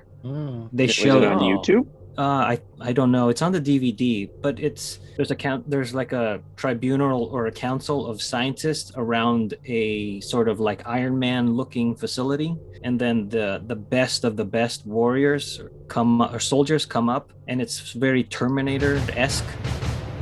They show it on YouTube. I don't know. It's on the DVD, but there's like a tribunal or a council of scientists around a sort of like Iron Man looking facility, and then the best of the best warriors soldiers come up, and it's very Terminator-esque.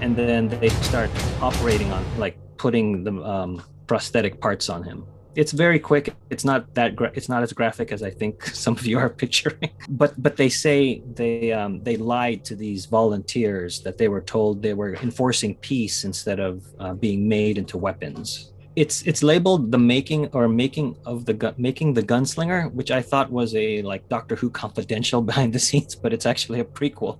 And then they start operating on, like, putting the prosthetic parts on him. It's very quick. It's not it's not as graphic as I think some of you are picturing. But they say they lied to these volunteers that they were told they were enforcing peace instead of being made into weapons. It's labeled the making of the gunslinger, which I thought was a like Doctor Who confidential behind the scenes, but it's actually a prequel.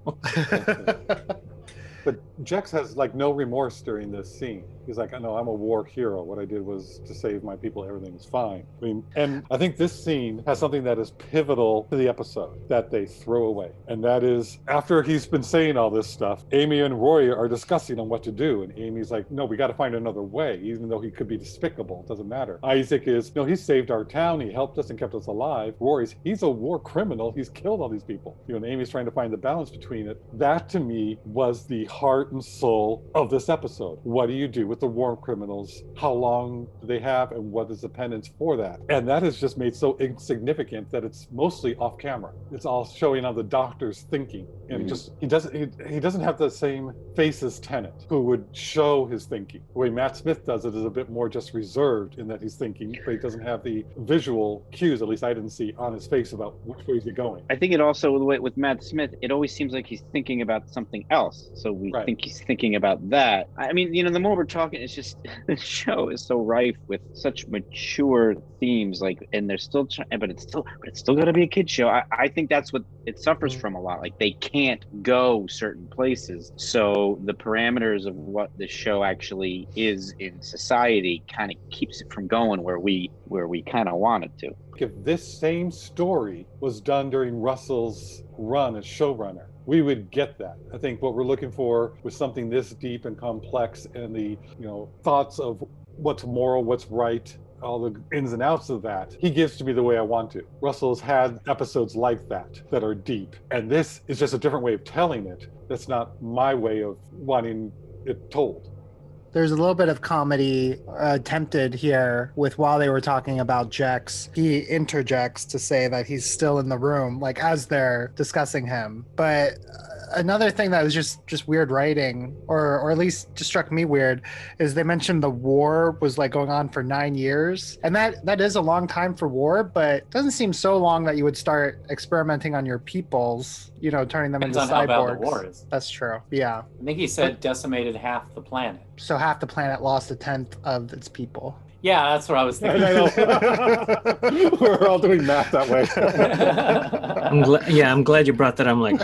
But Jex has like no remorse during this scene. He's like, no, I'm a war hero. What I did was to save my people. Everything's fine. I mean, and I think this scene has something that is pivotal to the episode that they throw away. And that is, after he's been saying all this stuff, Amy and Rory are discussing on what to do. And Amy's like, no, we got to find another way, even though he could be despicable. It doesn't matter. Isaac is, no, he saved our town. He helped us and kept us alive. Rory's, he's a war criminal. He's killed all these people. And Amy's trying to find the balance between it. That to me was the heart and soul of this episode. What do you do with the war criminals? How long do they have, and what is the penance for that? And that is just made so insignificant that it's mostly off camera. It's all showing on the doctor's thinking, and just he doesn't have the same face as Tennant, who would show his thinking. The way Matt Smith does it is a bit more just reserved in that he's thinking, but he doesn't have the visual cues, at least I didn't see, on his face about which way is he going. I think it also, with Matt Smith, it always seems like he's thinking about something else. So we think he's thinking about that. I mean, the more we're talking, it's just the show is so rife with such mature themes, like, and they're still trying, but it's still got to be a kid show. I think that's what it suffers from a lot. Like, they can't go certain places, so the parameters of what the show actually is in society kind of keeps it from going where we kind of want it to. If this same story was done during Russell's run as showrunner, we would get that. I think what we're looking for was something this deep and complex, and the thoughts of what's moral, what's right, all the ins and outs of that, he gives to me the way I want to. Russell's had episodes like that are deep, and this is just a different way of telling it. That's not my way of wanting it told. There's a little bit of comedy attempted here with, while they were talking about Jex, he interjects to say that he's still in the room, like as they're discussing him. But another thing that was just weird writing, or at least just struck me weird, is they mentioned the war was like going on for 9 years. And that is a long time for war, but it doesn't seem so long that you would start experimenting on your peoples, turning them into cyborgs. Depends on how bad the war is. That's true. Yeah. I think he said decimated half the planet. So half the planet lost a tenth of its people. Yeah, that's what I was thinking. We're all doing math that way. I'm glad you brought that. I'm like,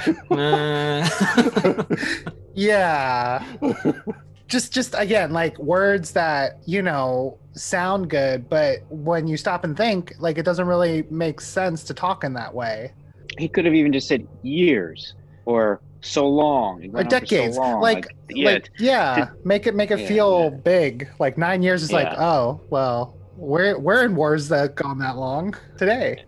yeah. Just again, like words that, sound good, but when you stop and think, like, it doesn't really make sense to talk in that way. He could have even just said years or so long, or decades, so long. Make it feel big. Like 9 years is like, oh well, we're in wars that gone that long today.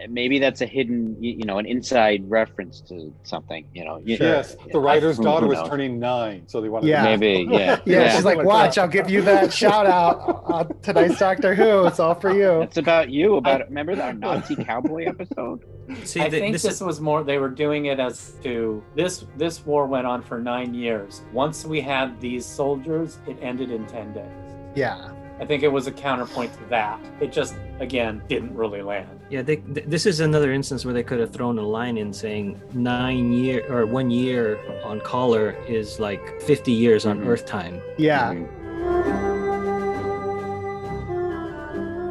Maybe that's a hidden, an inside reference to something. Yes, the writer's daughter was turning 9, so they wanted. Yeah, maybe. Yeah. She's like, watch, I'll give you that shout out on tonight's Doctor Who. It's all for you. It's about you. Remember our Nazi cowboy episode? See, I think this was more, they were doing it as to, this war went on for 9 years. Once we had these soldiers, it ended in 10 days. Yeah. I think it was a counterpoint to that. It just, again, didn't really land. Yeah, this is another instance where they could have thrown a line in saying 9 year or 1 year on collar is like 50 years on Earth time. Yeah.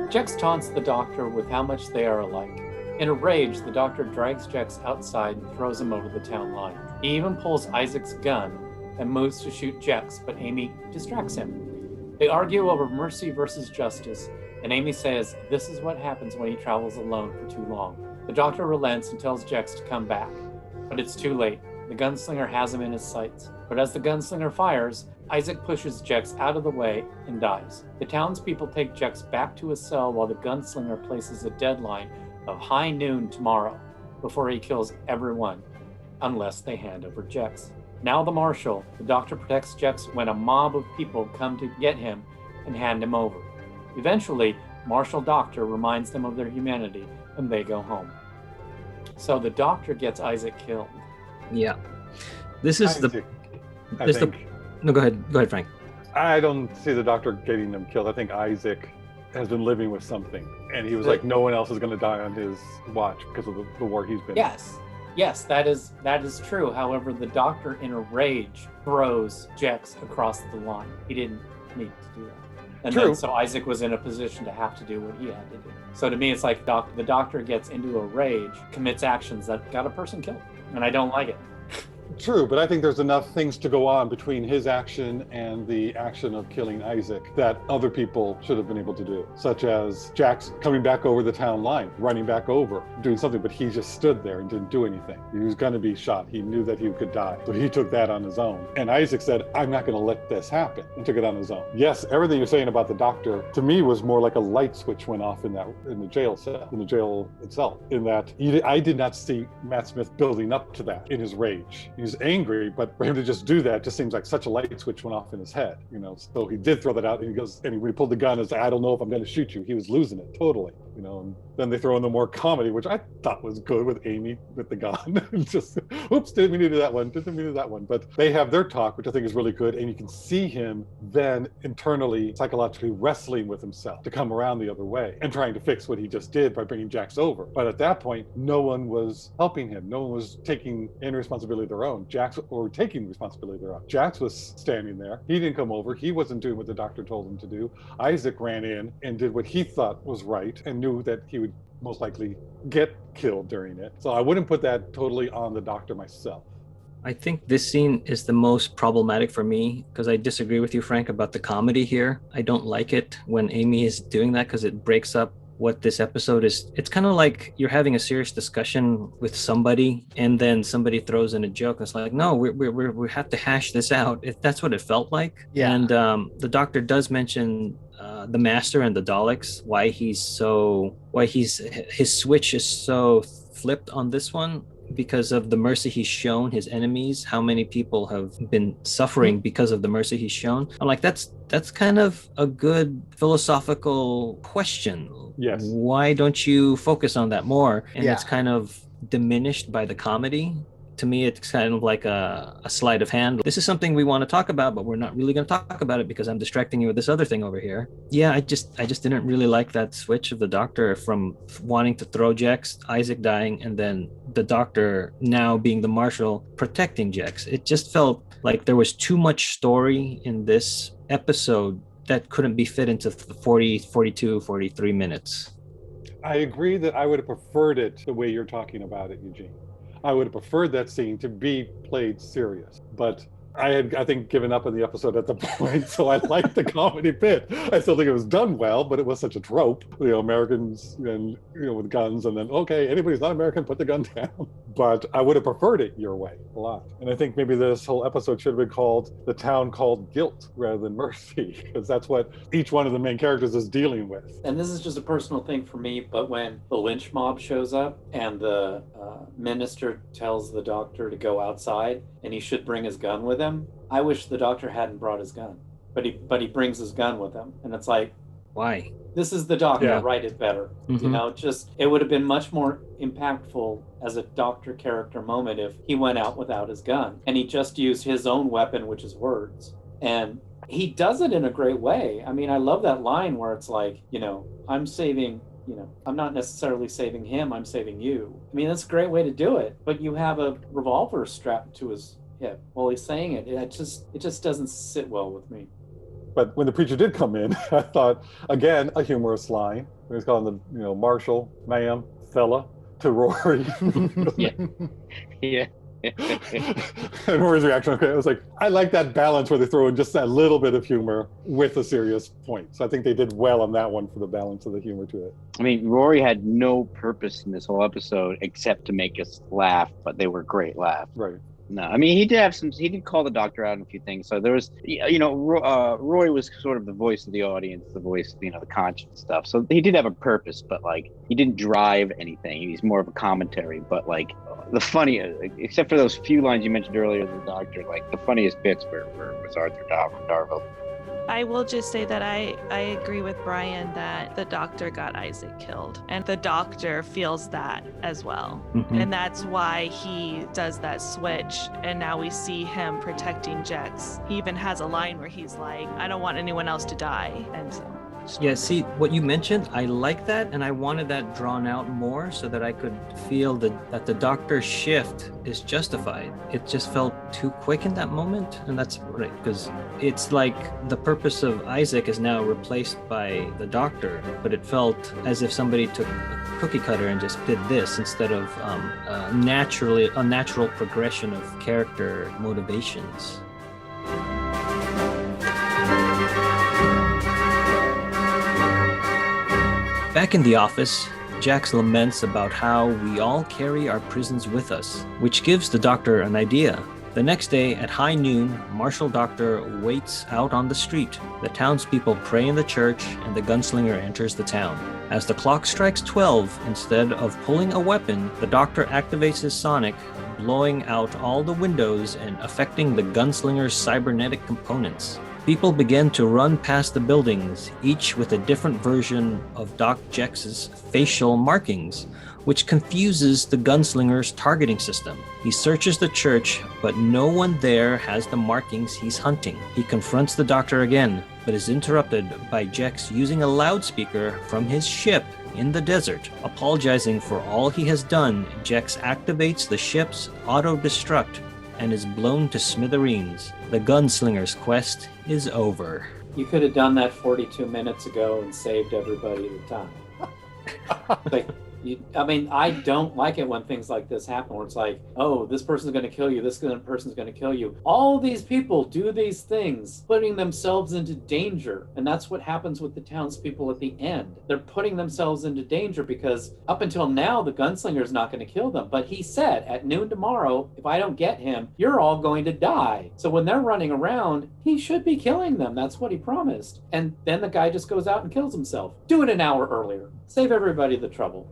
Jex taunts the Doctor with how much they are alike. In a rage, the Doctor drags Jex outside and throws him over the town line. He even pulls Isaac's gun and moves to shoot Jex, but Amy distracts him. They argue over mercy versus justice, and Amy says this is what happens when he travels alone for too long. The Doctor relents and tells Jex to come back, but it's too late. The gunslinger has him in his sights. But as the gunslinger fires, Isaac pushes Jex out of the way and dies. The townspeople take Jex back to his cell while the gunslinger places a deadline of high noon tomorrow before he kills everyone, unless they hand over Jex. Now the Marshal, the Doctor protects Jex when a mob of people come to get him and hand him over. Eventually, Marshal Doctor reminds them of their humanity and they go home. So the Doctor gets Isaac killed. Yeah. This is Isaac, No, go ahead, Frank. I don't see the Doctor getting them killed. I think Isaac has been living with something, and he was like, no one else is going to die on his watch because of the war he's been in. Yes, that is true. However, the Doctor, in a rage, throws Jex across the line. He didn't need to do that. And then, so Isaac was in a position to have to do what he had to do. So to me, it's like the Doctor gets into a rage, commits actions that got a person killed, and I don't like it. True, but I think there's enough things to go on between his action and the action of killing Isaac that other people should have been able to do, such as Jack's coming back over the town line, running back over, doing something, but he just stood there and didn't do anything. He was going to be shot. He knew that he could die, so he took that on his own. And Isaac said, I'm not going to let this happen, and took it on his own. Yes, everything you're saying about the Doctor, to me, was more like a light switch went off in the jail cell, in the jail itself, in that I did not see Matt Smith building up to that in his rage. He's angry, but for him to just do that just seems like such a light switch went off in his head, So he did throw that out, and he goes, and when he pulled the gun, it's like, I don't know if I'm going to shoot you. He was losing it totally, And then they throw in the more comedy, which I thought was good with Amy with the gun. Just, oops, didn't mean to do that one. Didn't mean to do that one. But they have their talk, which I think is really good, and you can see him then internally, psychologically wrestling with himself to come around the other way and trying to fix what he just did by bringing Jax over. But at that point, no one was helping him. No one was taking any responsibility of their own. Taking responsibility of their own. Jax was standing there. He didn't come over. He wasn't doing what the doctor told him to do. Isaac ran in and did what he thought was right and knew that he would most likely get killed during it. So I wouldn't put that totally on the doctor myself. I think this scene is the most problematic for me because I disagree with you, Frank, about the comedy here. I don't like it when Amy is doing that because it breaks up what this episode is. It's kind of like you're having a serious discussion with somebody and then somebody throws in a joke. It's like, no, we have to hash this out. That's what it felt like. Yeah. And the doctor does mention the master and the Daleks, his switch is so flipped on this one because of the mercy he's shown his enemies, how many people have been suffering because of the mercy he's shown. I'm like, that's kind of a good philosophical question. Yes. Why don't you focus on that more? And it's kind of diminished by the comedy. To me, it's kind of like a sleight of hand. This is something we want to talk about, but we're not really going to talk about it because I'm distracting you with this other thing over here. Yeah, I just didn't really like that switch of the doctor from wanting to throw Jax, Isaac dying, and then the doctor now being the marshal protecting Jax. It just felt like there was too much story in this episode that couldn't be fit into 40, 42, 43 minutes. I agree that I would have preferred it the way you're talking about it, Eugene. I would have preferred that scene to be played serious, but I had, I think, given up on the episode at the point, so I liked the comedy bit. I still think it was done well, but it was such a trope, Americans and with guns, and then okay, anybody who's not American, put the gun down. But I would have preferred it your way a lot, and I think maybe this whole episode should have been called "The Town Called Guilt" rather than Mercy, because that's what each one of the main characters is dealing with. And this is just a personal thing for me, but when the lynch mob shows up and the minister tells the doctor to go outside and he should bring his gun with him, I wish the doctor hadn't brought his gun, but he brings his gun with him, and it's like, why? This is the doctor. Yeah. Write it better. Mm-hmm. Just it would have been much more impactful as a doctor character moment if he went out without his gun and he just used his own weapon, which is words. And he does it in a great way. I mean, I love that line where it's like, I'm saving. I'm not necessarily saving him. I'm saving you. I mean, that's a great way to do it. But you have a revolver strapped to his hip while he's saying it. It just doesn't sit well with me. But when the preacher did come in, I thought, again, a humorous line. He was calling the, Marshal, ma'am, fella, to Rory. Yeah. And Rory's reaction, okay, I was like, I like that balance where they throw in just that little bit of humor with a serious point. So I think they did well on that one for the balance of the humor to it. I mean, Rory had no purpose in this whole episode except to make us laugh, but they were great laughs. Right. No, I mean, he did call the doctor out on a few things. So there was, Roy was sort of the voice of the audience, the voice of, the conscience stuff. So he did have a purpose, but he didn't drive anything. He's more of a commentary, but the funny, except for those few lines you mentioned earlier, the doctor, the funniest bits was Arthur Darvill. I will just say that I agree with Brian that the doctor got Isaac killed, and the doctor feels that as well. Mm-hmm. And that's why he does that switch, and now we see him protecting Jax. He even has a line where he's like, I don't want anyone else to die. And so yeah, see, what you mentioned, I like that, and I wanted that drawn out more so that I could feel that the doctor's shift is justified. It just felt too quick in that moment, and that's right, because it's like the purpose of Isaac is now replaced by the doctor, but it felt as if somebody took a cookie cutter and just did this instead of a natural progression of character motivations. Back in the office, Jax laments about how we all carry our prisons with us, which gives the doctor an idea. The next day, at high noon, Marshal Doctor waits out on the street. The townspeople pray in the church, and the gunslinger enters the town. As the clock strikes 12, instead of pulling a weapon, the doctor activates his sonic, blowing out all the windows and affecting the gunslinger's cybernetic components. People begin to run past the buildings, each with a different version of Doc Jex's facial markings, which confuses the gunslinger's targeting system. He searches the church, but no one there has the markings he's hunting. He confronts the doctor again, but is interrupted by Jex using a loudspeaker from his ship in the desert. Apologizing for all he has done, Jex activates the ship's auto-destruct and is blown to smithereens. The gunslinger's quest is over. You could have done that 42 minutes ago and saved everybody the time. I don't like it when things like this happen, where it's like, oh, this person's going to kill you, this person's going to kill you. All these people do these things, putting themselves into danger. And that's what happens with the townspeople at the end. They're putting themselves into danger because up until now, the gunslinger's not going to kill them. But he said, at noon tomorrow, if I don't get him, you're all going to die. So when they're running around, he should be killing them. That's what he promised. And then the guy just goes out and kills himself. Do it an hour earlier. Save everybody the trouble.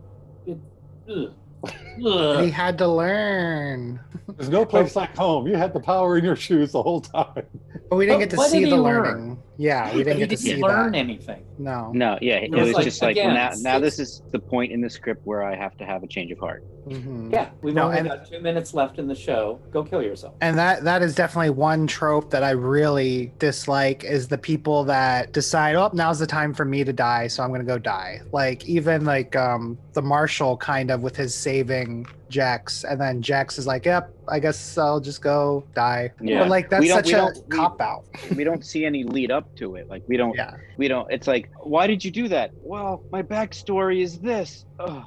He had to learn. There's no place like home. You had the power in your shoes the whole time. But we didn't get to see the learning. Learn? Yeah, we didn't get to see that. He didn't learn anything. No. No, yeah, it was like, just like, again, now this is the point in the script where I have to have a change of heart. Mm-hmm. Yeah, we've only got 2 minutes left in the show. Go kill yourself. And that is definitely one trope that I really dislike, is the people that decide, oh, now's the time for me to die, so I'm going to go die. Like, even like the Marshal kind of with his saving Jax, and then Jax is like, yep, I guess I'll just go die. Yeah. But like, that's such a cop-out. We don't see any lead up to it. Like, we don't, it's like, why did you do that? Well, my backstory is this. Ugh.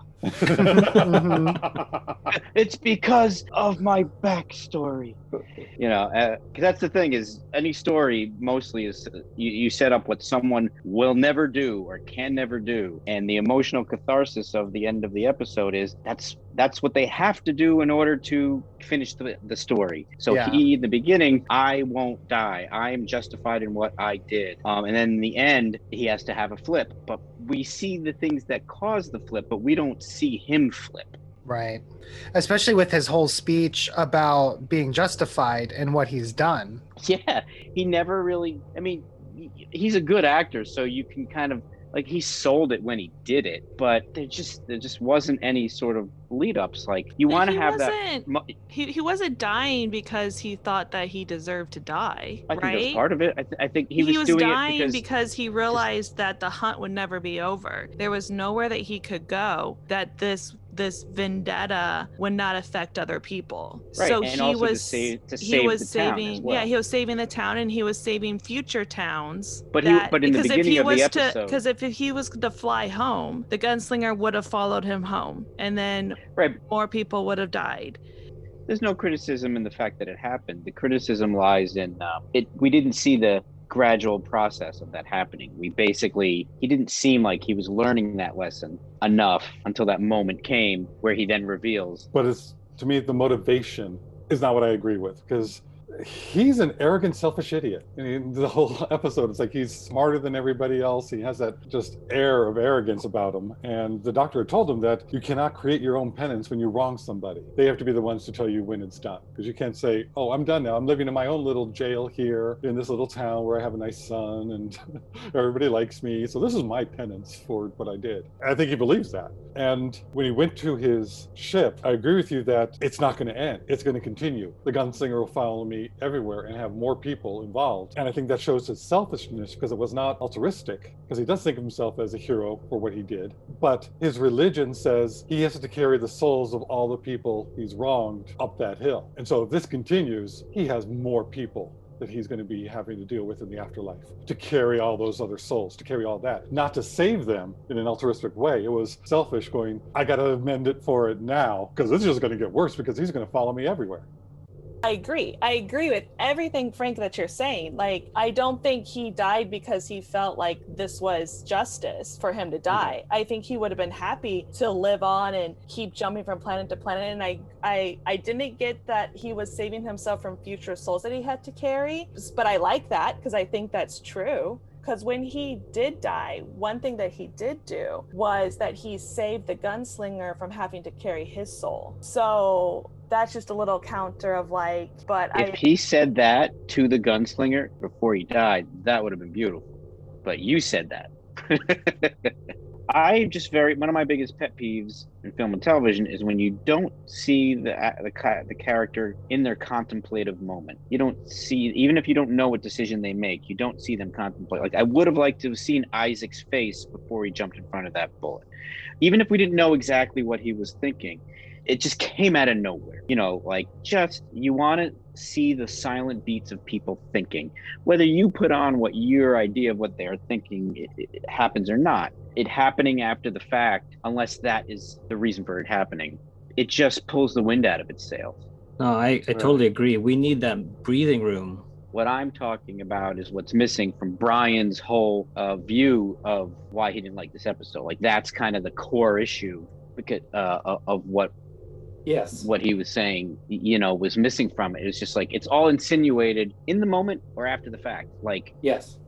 It's because of my backstory. Because that's the thing, is any story mostly is you set up what someone will never do or can never do, and the emotional catharsis of the end of the episode is that's what they have to do in order to finish the story. So he, in the beginning, I won't die, I am justified in what I did, and then in the end he has to have a flip, but we see the things that cause the flip, but we don't see him flip. Right. Especially with his whole speech about being justified in what he's done. Yeah, he never really, I mean, he's a good actor, so you can kind of, like, he sold it when he did it, but there just wasn't any sort of lead ups. Like, you want to have that. He wasn't dying because he thought that he deserved to die. I think that was part of it. I think he was doing dying it because he realized that the hunt would never be over. There was nowhere that he could go, that this vendetta would not affect other people. Right. So and he also was saving the town. he was saving the town, and he was saving future towns. But in the beginning of the episode, because if he was to fly home, the gunslinger would have followed him home, and then more people would have died. There's no criticism in the fact that it happened. The criticism lies in we didn't see the gradual process of that happening. He didn't seem like he was learning that lesson enough until that moment came where he then reveals. But to me, the motivation is not what I agree with, because he's an arrogant, selfish idiot. I mean, the whole episode, it's like he's smarter than everybody else. He has that just air of arrogance about him. And the doctor had told him that you cannot create your own penance when you wrong somebody. They have to be the ones to tell you when it's done. Because you can't say, oh, I'm done now. I'm living in my own little jail here in this little town where I have a nice son and everybody likes me. So this is my penance for what I did. I think he believes that. And when he went to his ship, I agree with you that it's not going to end. It's going to continue. The gunslinger will follow me everywhere and have more people involved. And I think that shows his selfishness, because it was not altruistic, because he does think of himself as a hero for what he did. But his religion says he has to carry the souls of all the people he's wronged up that hill. And so if this continues, he has more people that he's going to be having to deal with in the afterlife, to carry all those other souls, to carry all that, not to save them in an altruistic way. It was selfish, going, I got to amend it for it now, because this is just going to get worse, because he's going to follow me everywhere. I agree. I agree with everything, Frank, that you're saying. Like, I don't think he died because he felt like this was justice for him to die. I think he would have been happy to live on and keep jumping from planet to planet. And I didn't get that he was saving himself from future souls that he had to carry, but I like that because I think that's true. Because when he did die, one thing that he did do was that he saved the gunslinger from having to carry his soul. So that's just a little counter of like, but If he said that to the gunslinger before he died, that would have been beautiful. But you said that. One of my biggest pet peeves in film and television is when you don't see the character in their contemplative moment. You don't see, even if you don't know what decision they make, you don't see them contemplate. Like, I would have liked to have seen Isaac's face before he jumped in front of that bullet. Even if we didn't know exactly what he was thinking, it just came out of nowhere. You know, like, just, you want to see the silent beats of people thinking. Whether you put on what your idea of what they're thinking it happens or not, it happening after the fact, unless that is the reason for it happening, it just pulls the wind out of its sails. No, I totally agree. We need that breathing room. What I'm talking about is what's missing from Brian's whole view of why he didn't like this episode. Like, that's kind of the core issue because of what he was saying, you know, was missing from it. It was just like, it's all insinuated in the moment or after the fact. Like,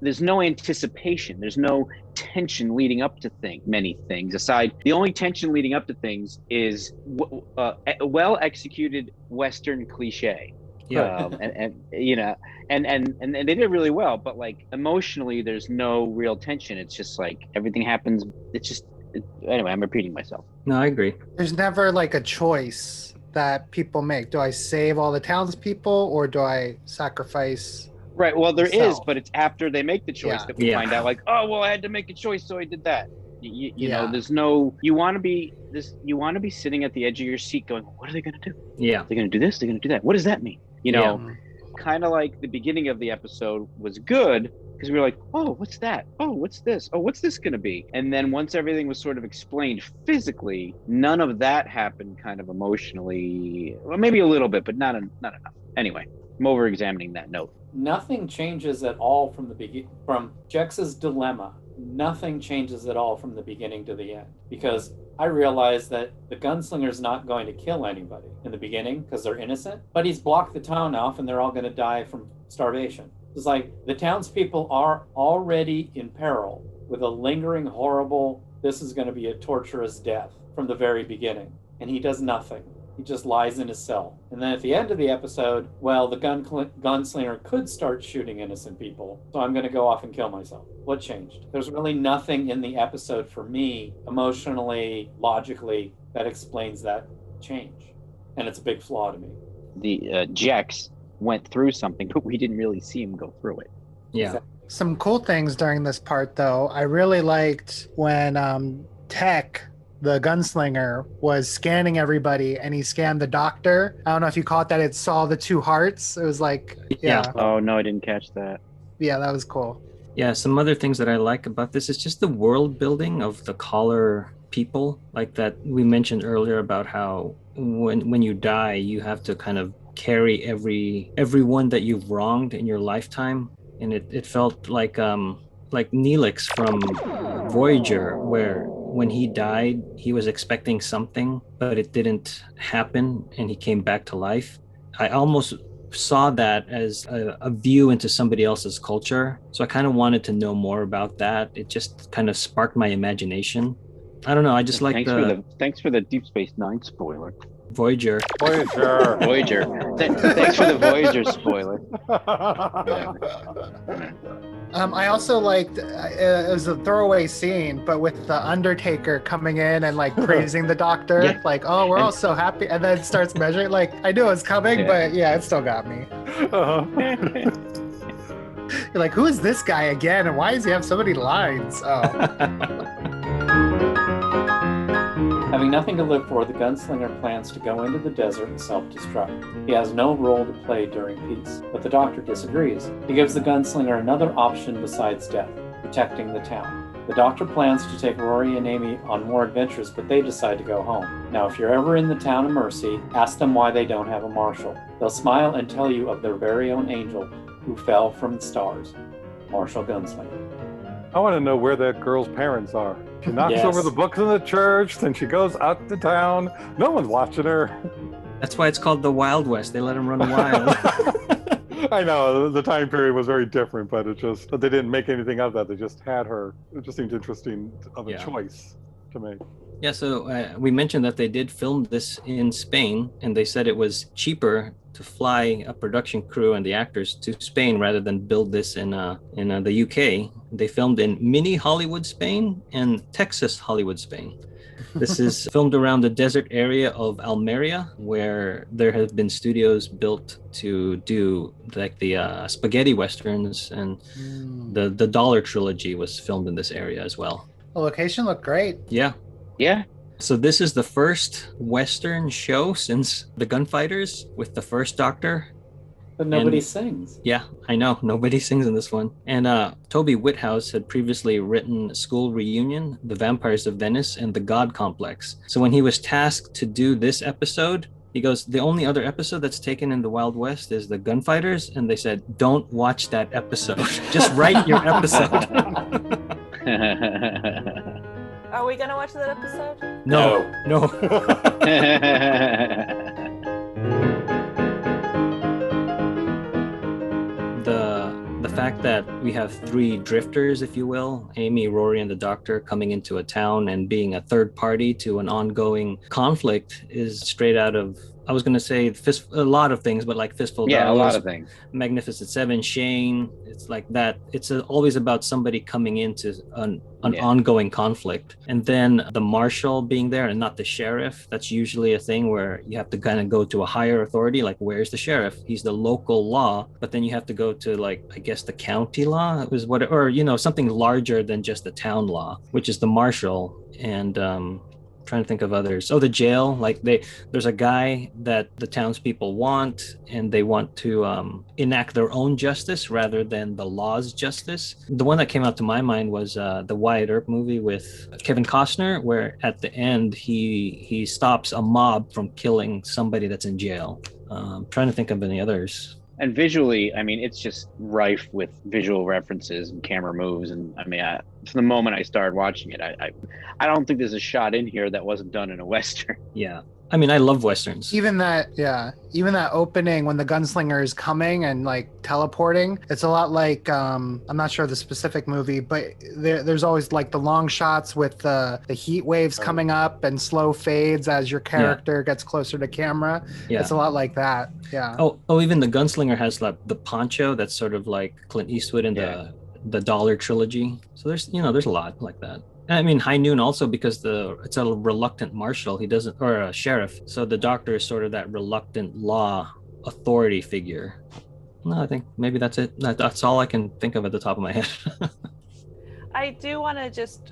there's no anticipation. There's no tension leading up to many things aside. The only tension leading up to things is a well-executed Western cliche. Yeah. And you know, and they did it really well, but like emotionally, there's no real tension. It's just like everything happens. It's just, anyway, I'm repeating myself. No, I agree. There's never like a choice that people make. Do I save all the townspeople or do I sacrifice? Right. Well, there myself? is, but it's after they make the choice that we find out, like, oh, well, I had to make a choice, so I did that. You know, there's no. You want to be sitting at the edge of your seat, going, what are they going to do? Yeah. They're going to do this. They're going to do that. What does that mean? You know, kind of like the beginning of the episode was good. Because we were like, oh, what's that? Oh, what's this? Oh, what's this going to be? And then once everything was sort of explained physically, none of that happened kind of emotionally. Well, maybe a little bit, but not enough. Anyway, I'm over-examining that note. Nothing changes at all from from Jex's dilemma. Nothing changes at all from the beginning to the end. Because I realize that the gunslinger's not going to kill anybody in the beginning because they're innocent, but he's blocked the town off and they're all going to die from starvation. It's like the townspeople are already in peril with a lingering, horrible, this is going to be a torturous death from the very beginning. And he does nothing. He just lies in his cell. And then at the end of the episode, well, the gunslinger could start shooting innocent people. So I'm going to go off and kill myself. What changed? There's really nothing in the episode for me, emotionally, logically, that explains that change. And it's a big flaw to me. The Jex went through something, but we didn't really see him go through it. Yeah. Exactly. Some cool things during this part, though. I really liked when Tech, the gunslinger, was scanning everybody and he scanned the doctor. I don't know if you caught that. It saw the two hearts. It was like, yeah. Oh, no, I didn't catch that. Yeah, that was cool. Yeah, some other things that I like about this is just the world building of the collar people, like that we mentioned earlier about how when you die, you have to kind of carry everyone that you've wronged in your lifetime. And it felt like Neelix from Voyager, where when he died, he was expecting something, but it didn't happen and he came back to life. I almost saw that as a view into somebody else's culture. So I kind of wanted to know more about that. It just kind of sparked my imagination. I don't know. I just like thanks for the Deep Space Nine spoiler. Voyager. Thanks for the Voyager spoiler. I also liked, it was a throwaway scene, but with the Undertaker coming in and like praising the doctor, like, oh, we're all so happy. And then starts measuring, like, I knew it was coming, but yeah, it still got me. You're like, who is this guy again? And why does he have so many lines? Having nothing to live for, the gunslinger plans to go into the desert and self-destruct. He has no role to play during peace, but the doctor disagrees. He gives the gunslinger another option besides death, protecting the town. The doctor plans to take Rory and Amy on more adventures, but they decide to go home. Now, if you're ever in the town of Mercy, ask them why they don't have a marshal. They'll smile and tell you of their very own angel who fell from the stars, Marshal Gunslinger. I want to know where that girl's parents are. She knocks Yes. over the books in the church, then she goes out to town. No one's watching her. That's why it's called the Wild West. They let him run wild. I know the time period was very different, but they didn't make anything of that. They just had her. It just seemed interesting of a choice to make. Yeah, so we mentioned that they did film this in Spain, and they said it was cheaper to fly a production crew and the actors to Spain rather than build this in the UK. They filmed in mini Hollywood, Spain, and Texas, Hollywood, Spain. This is filmed around the desert area of Almeria, where there have been studios built to do like the spaghetti westerns, and the Dollar trilogy was filmed in this area as well. The location looked great. Yeah. Yeah. So this is the first Western show since The Gunfighters with the first Doctor. But nobody sings. Yeah, I know. Nobody sings in this one. And Toby Whithouse had previously written School Reunion, The Vampires of Venice, and The God Complex. So when he was tasked to do this episode, he goes, the only other episode that's taken in the Wild West is The Gunfighters. And they said, don't watch that episode. Just write your episode. Are we gonna watch that episode? No. The fact that we have three drifters, if you will, Amy, Rory, and the Doctor coming into a town and being a third party to an ongoing conflict is straight out of, I was going to say a lot of things, but like Fistful of Yeah, a Dollars, lot of things. Magnificent Seven, Shane. It's like that. It's always about somebody coming into an ongoing conflict. And then the marshal being there and not the sheriff. That's usually a thing where you have to kind of go to a higher authority. Like, where's the sheriff? He's the local law. But then you have to go to, like, I guess the county law is what, or, you know, something larger than just the town law, which is the marshal. And trying to think of others. Oh, the jail. Like there's a guy that the townspeople want, and they want to enact their own justice rather than the law's justice. The one that came out to my mind was the Wyatt Earp movie with Kevin Costner, where at the end he stops a mob from killing somebody that's in jail. Trying to think of any others. And visually, I mean, it's just rife with visual references and camera moves. And I mean, from the moment I started watching it, I don't think there's a shot in here that wasn't done in a Western. Yeah. I mean, I love Westerns. Even that opening when the gunslinger is coming and like teleporting, it's a lot like, I'm not sure of the specific movie, but there's always like the long shots with the heat waves coming up and slow fades as your character gets closer to camera. Yeah. It's a lot like that. Yeah. Oh, even the gunslinger has like the poncho that's sort of like Clint Eastwood in the Dollar trilogy. So there's a lot like that. I mean, High Noon also, because it's a reluctant marshal. He doesn't, or a sheriff. So the Doctor is sort of that reluctant law authority figure. No, I think maybe that's it. That's all I can think of at the top of my head. I do want to just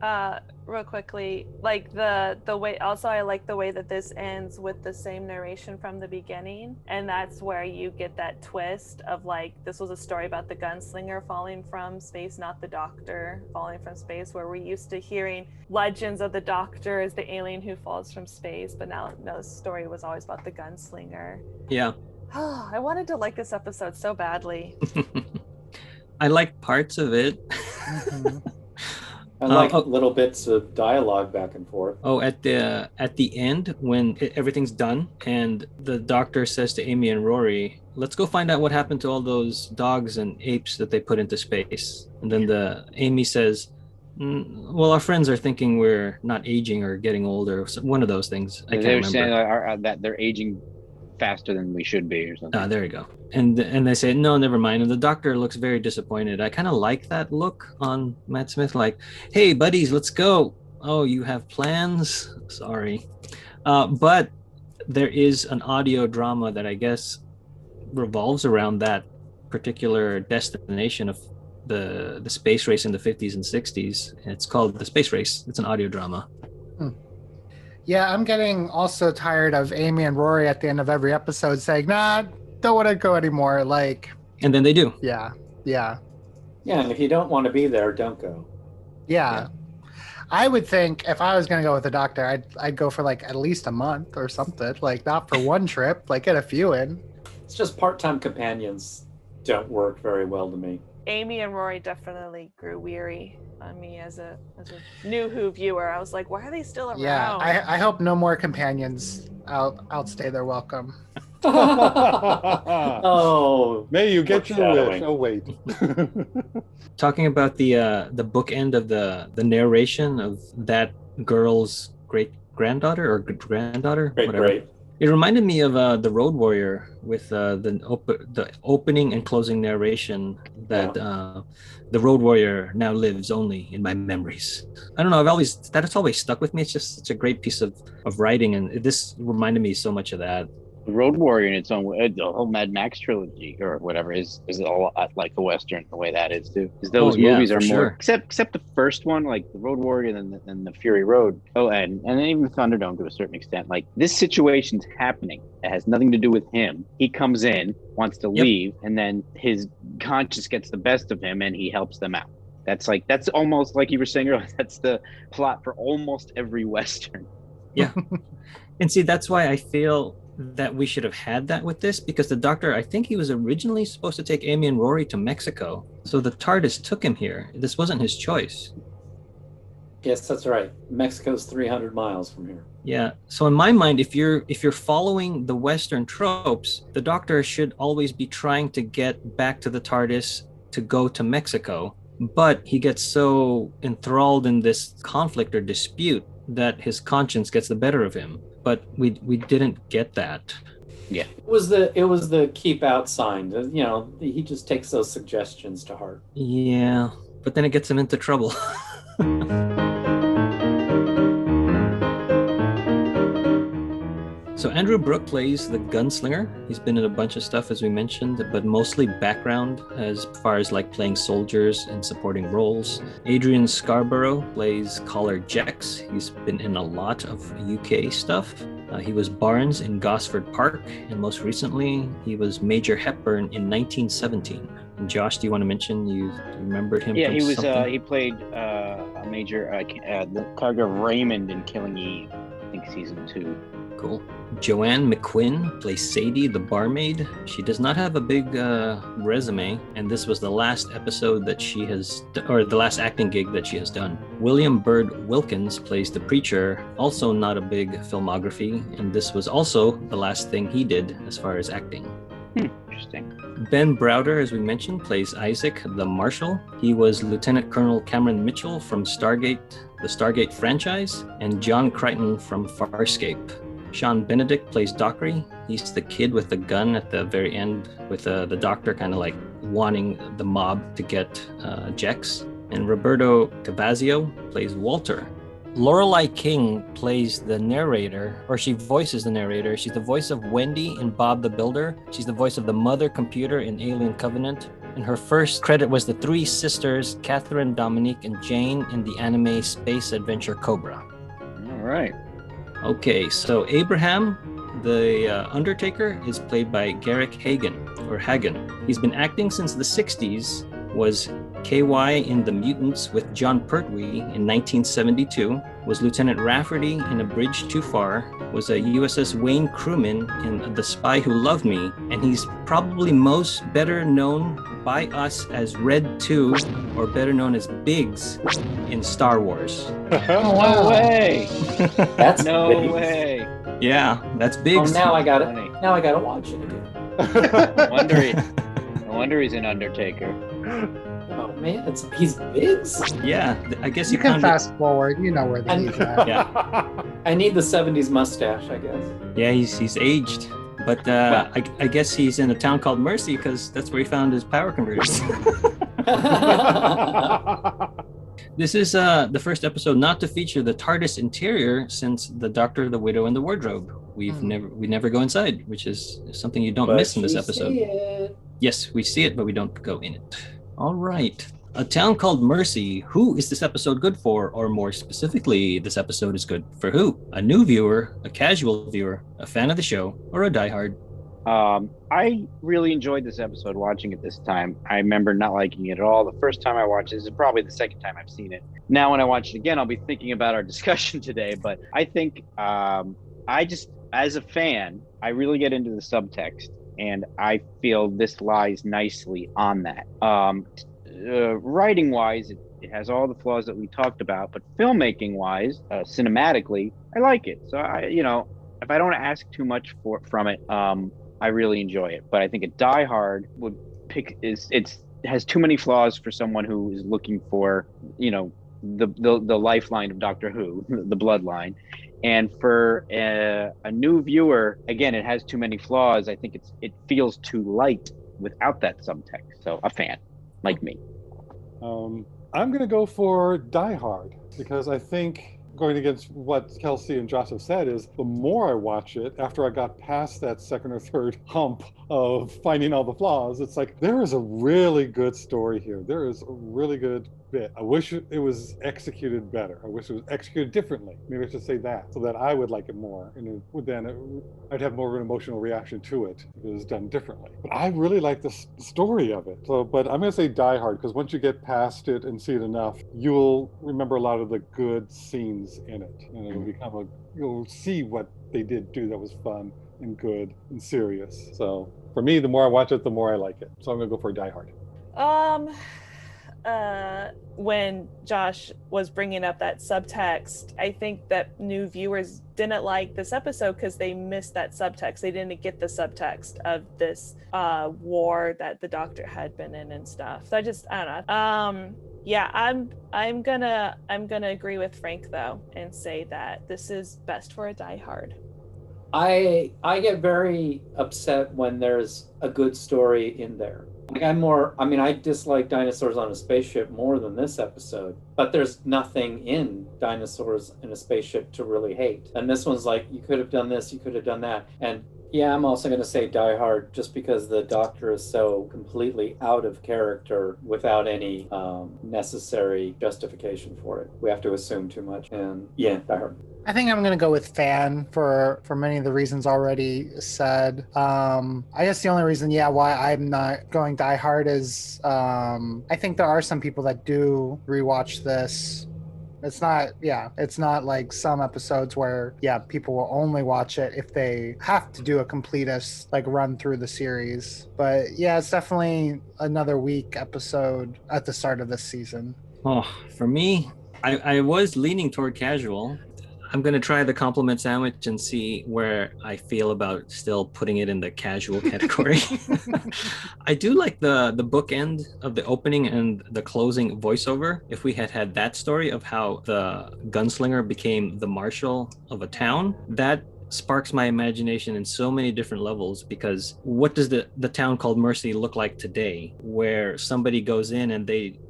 real quickly, like the way, also I like the way that this ends with the same narration from the beginning, and that's where you get that twist of like, this was a story about the gunslinger falling from space, not the Doctor falling from space, where we're used to hearing legends of the Doctor as the alien who falls from space, but now the story was always about the gunslinger. Yeah. I wanted to like this episode so badly. I like parts of it. Mm-hmm. I like little bits of dialogue back and forth. Oh, at the end when everything's done and the Doctor says to Amy and Rory, let's go find out what happened to all those dogs and apes that they put into space. And then Amy says, well, our friends are thinking we're not aging or getting older. So one of those things. I can't remember. They're saying that they're aging faster than we should be or something. There you go. And they say, no, never mind. And the Doctor looks very disappointed. I kind of like that look on Matt Smith, like, hey, buddies, let's go. Oh, you have plans? Sorry. But there is an audio drama that I guess revolves around that particular destination of the space race in the 50s and 60s. It's called The Space Race. It's an audio drama. Yeah, I'm getting also tired of Amy and Rory at the end of every episode saying, nah, don't want to go anymore. Like, and then they do. Yeah. Yeah, and if you don't want to be there, don't go. Yeah. I would think if I was gonna go with a doctor, I'd go for like at least a month or something. Like not for one trip, like get a few in. It's just part-time companions don't work very well to me. Amy and Rory definitely grew weary on me as a new Who viewer. I was like, why are they still around? Yeah, I hope no more companions outstay their welcome. Oh, May you get your wish. foreshadowing. Oh wait. Talking about the bookend of the narration of that girl's great granddaughter or granddaughter, whatever. Great. It reminded me of the Road Warrior with the opening and closing narration that the Road Warrior now lives only in my memories. I don't know. That's always stuck with me. It's just such a great piece of writing, and this reminded me so much of that. Road Warrior in its own way, the whole Mad Max trilogy or whatever is a lot like the Western, the way that is too. Because those movies are more, except the first one, like the Road Warrior and the Fury Road. Oh, and then even Thunderdome to a certain extent. Like this situation's happening. It has nothing to do with him. He comes in, wants to leave, and then his conscience gets the best of him and he helps them out. That's almost like you were saying earlier, that's the plot for almost every Western. Yeah. And see, that's why I feel that we should have had that with this, because the doctor, I think he was originally supposed to take Amy and Rory to Mexico. So the TARDIS took him here. This wasn't his choice. Yes, that's right. Mexico's 300 miles from here. Yeah. So in my mind, if you're following the Western tropes, the doctor should always be trying to get back to the TARDIS to go to Mexico. But he gets so enthralled in this conflict or dispute that his conscience gets the better of him. But we didn't get that. Yeah. It was the keep out sign. You know, he just takes those suggestions to heart. Yeah. But then it gets him into trouble. So Andrew Brooke plays the gunslinger. He's been in a bunch of stuff, as we mentioned, but mostly background as far as like playing soldiers and supporting roles. Adrian Scarborough plays Collar Jex. He's been in a lot of UK stuff. He was Barnes in Gosford Park, and most recently he was Major Hepburn in 1917. And Josh, do you want to mention you remembered him? Yeah, from he was. something? He played a major, the character of Raymond in Killing Eve, I think season 2. Cool. Joanne McQuinn plays Sadie, the barmaid. She does not have a big resume, and this was the last episode that she has, or the last acting gig that she has done. William Bird Wilkins plays the preacher, also not a big filmography, and this was also the last thing he did as far as acting. Interesting. Ben Browder, as we mentioned, plays Isaac, the marshal. He was Lieutenant Colonel Cameron Mitchell from Stargate, the Stargate franchise, and John Crichton from Farscape. Sean Benedict plays Dockery. He's the kid with the gun at the very end, with the doctor kind of like wanting the mob to get Jex. And Roberto Cavazio plays Walter. Lorelei King plays the narrator, or she voices the narrator. She's the voice of Wendy in Bob the Builder. She's the voice of the Mother Computer in Alien Covenant. And her first credit was the three sisters, Catherine, Dominique, and Jane, in the anime space adventure Cobra. All right. Okay, so Abraham, the Undertaker, is played by Garrick Hagen. He's been acting since the 60s, was KY in The Mutants with John Pertwee in 1972, was Lieutenant Rafferty in A Bridge Too Far, was a USS Wayne crewman in The Spy Who Loved Me, and he's probably better known by us as Red 2, or better known as Biggs in Star Wars. No way! That's No big. way! Yeah, that's Oh, Biggs. now I got it. Funny. Now I got to watch it again. No wonder he's an Undertaker. Oh man, he's Biggs. Yeah, I guess You you can kind of. fast forward. You know where I he's at. Yeah. I need the 70s mustache, I guess. Yeah, he's aged. But I guess he's in a town called Mercy because that's where he found his power converters. This is the first episode not to feature the TARDIS interior since The Doctor, the Widow, and the Wardrobe. We never go inside, which is something you don't miss in this episode. See it. Yes, we see it, but we don't go in it. All right. A Town Called Mercy. Who is this episode good for? Or more specifically, this episode is good for who? A new viewer, a casual viewer, a fan of the show, or a diehard? I really enjoyed this episode watching it this time. I remember not liking it at all the first time I watched it. This is probably the second time I've seen it. Now when I watch it again, I'll be thinking about our discussion today, but I think I just, as a fan, I really get into the subtext, and I feel this lies nicely on that. Writing wise, it has all the flaws that we talked about, but filmmaking wise, cinematically, I like it. So if I don't ask too much from it, I really enjoy it. But I think a Die Hard would it has too many flaws for someone who is looking for, the lifeline of Doctor Who, the bloodline. And for a new viewer, again, it has too many flaws. I think it feels too light without that subtext. So a fan like me. I'm going to go for Die Hard because I think, going against what Kelsey and Josh have said, is the more I watch it, after I got past that second or third hump of finding all the flaws, it's like, there is a really good story here. There is a really good bit. I wish it was executed better. I wish it was executed differently. Maybe I should say that, so that I would like it more, and I'd have more of an emotional reaction to it if it was done differently. But I really like the story of it. So, but I'm going to say Die Hard, because once you get past it and see it enough, you'll remember a lot of the good scenes in it, and it'll become you'll see what they did do that was fun and good and serious. So for me, the more I watch it, the more I like it. So I'm going to go for Die Hard. When Josh was bringing up that subtext, I think that new viewers didn't like this episode because they missed that subtext. They didn't get the subtext of this war that the Doctor had been in and stuff. So I don't know. Yeah, I'm gonna agree with Frank though and say that this is best for a Die Hard. I get very upset when there's a good story in there. Like I dislike Dinosaurs on a Spaceship more than this episode, but there's nothing in Dinosaurs in a Spaceship to really hate. And this one's like, you could have done this, you could have done that. And yeah, I'm also going to say Die Hard just because the Doctor is so completely out of character without any necessary justification for it. We have to assume too much. And yeah, Die Hard. I think I'm going to go with fan for many of the reasons already said. I guess the only reason, why I'm not going Die Hard is I think there are some people that do rewatch this. It's not like some episodes where, people will only watch it if they have to do a completist, like run through the series. But it's definitely another week episode at the start of this season. Oh, for me, I was leaning toward casual. I'm going to try the compliment sandwich and see where I feel about still putting it in the casual category. I do like the bookend of the opening and the closing voiceover. If we had that story of how the gunslinger became the marshal of a town, that sparks my imagination in so many different levels, because what does the town called Mercy look like today, where somebody goes in and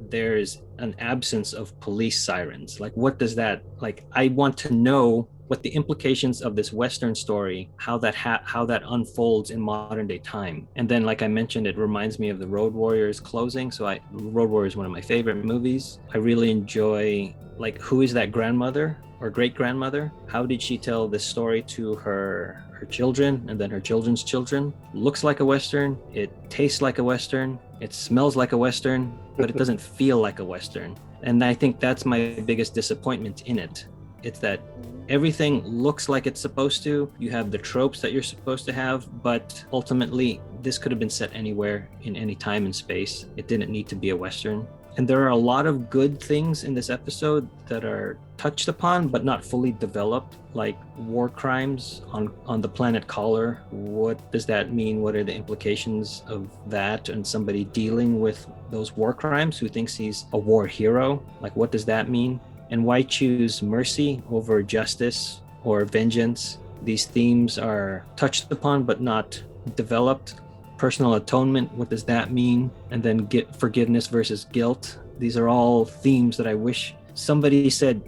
there's an absence of police sirens? Like, what does that, like, I want to know what the implications of this Western story, how that unfolds in modern day time. And then, like I mentioned, it reminds me of the Road Warriors closing. Road Warriors is one of my favorite movies. I really enjoy, like, who is that grandmother or great grandmother? How did she tell this story to her children and then her children's children? Looks like a Western, it tastes like a Western, it smells like a Western, but it doesn't feel like a Western. And I think that's my biggest disappointment in it. It's that everything looks like it's supposed to. You have the tropes that you're supposed to have, but ultimately this could have been set anywhere in any time and space. It didn't need to be a Western. And there are a lot of good things in this episode that are touched upon but not fully developed, like war crimes on the planet Caller. What does that mean? What are the implications of that? And somebody dealing with those war crimes who thinks he's a war hero, like, what does that mean? And why choose mercy over justice or vengeance? These themes are touched upon but not developed. Personal atonement, what does that mean? And then forgiveness versus guilt. These are all themes that I wish somebody said,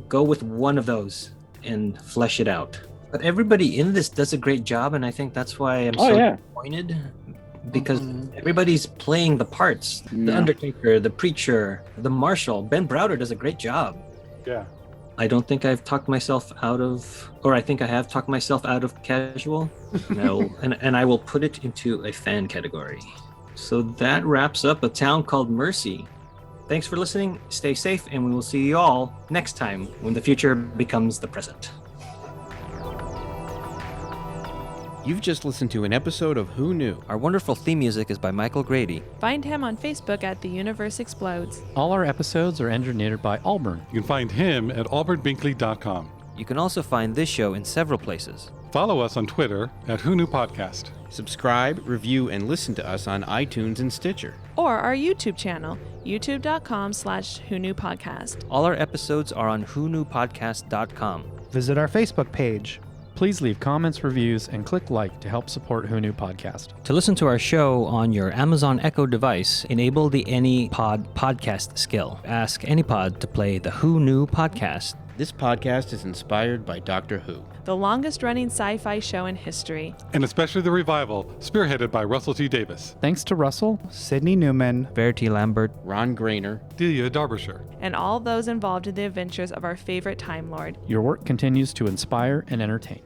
go with one of those and flesh it out. But everybody in this does a great job, and I think that's why I'm disappointed, because everybody's playing the parts. The Undertaker, the Preacher, the Marshal. Ben Browder does a great job. Yeah. I don't think I've talked myself out of, or I think I have talked myself out of casual. And I will put it into a fan category. So that wraps up A Town Called Mercy. Thanks for listening. Stay safe, and we will see you all next time when the future becomes the present. You've just listened to an episode of Who Knew? Our wonderful theme music is by Michael Grady. Find him on Facebook at The Universe Explodes. All our episodes are engineered by Auburn. You can find him at auburnbinkley.com. You can also find this show in several places. Follow us on Twitter at Who Knew Podcast. Subscribe, review, and listen to us on iTunes and Stitcher. Or our YouTube channel, youtube.com/whoknewpodcast. All our episodes are on whoknewpodcast.com. Visit our Facebook page. Please leave comments, reviews, and click like to help support Who Knew Podcast. To listen to our show on your Amazon Echo device, enable the AnyPod podcast skill. Ask AnyPod to play the Who Knew podcast. This podcast is inspired by Doctor Who, the longest-running sci-fi show in history. And especially the revival, spearheaded by Russell T. Davis. Thanks to Russell, Sydney Newman, Verity Lambert, Ron Grainer, Delia Derbyshire, and all those involved in the adventures of our favorite Time Lord. Your work continues to inspire and entertain.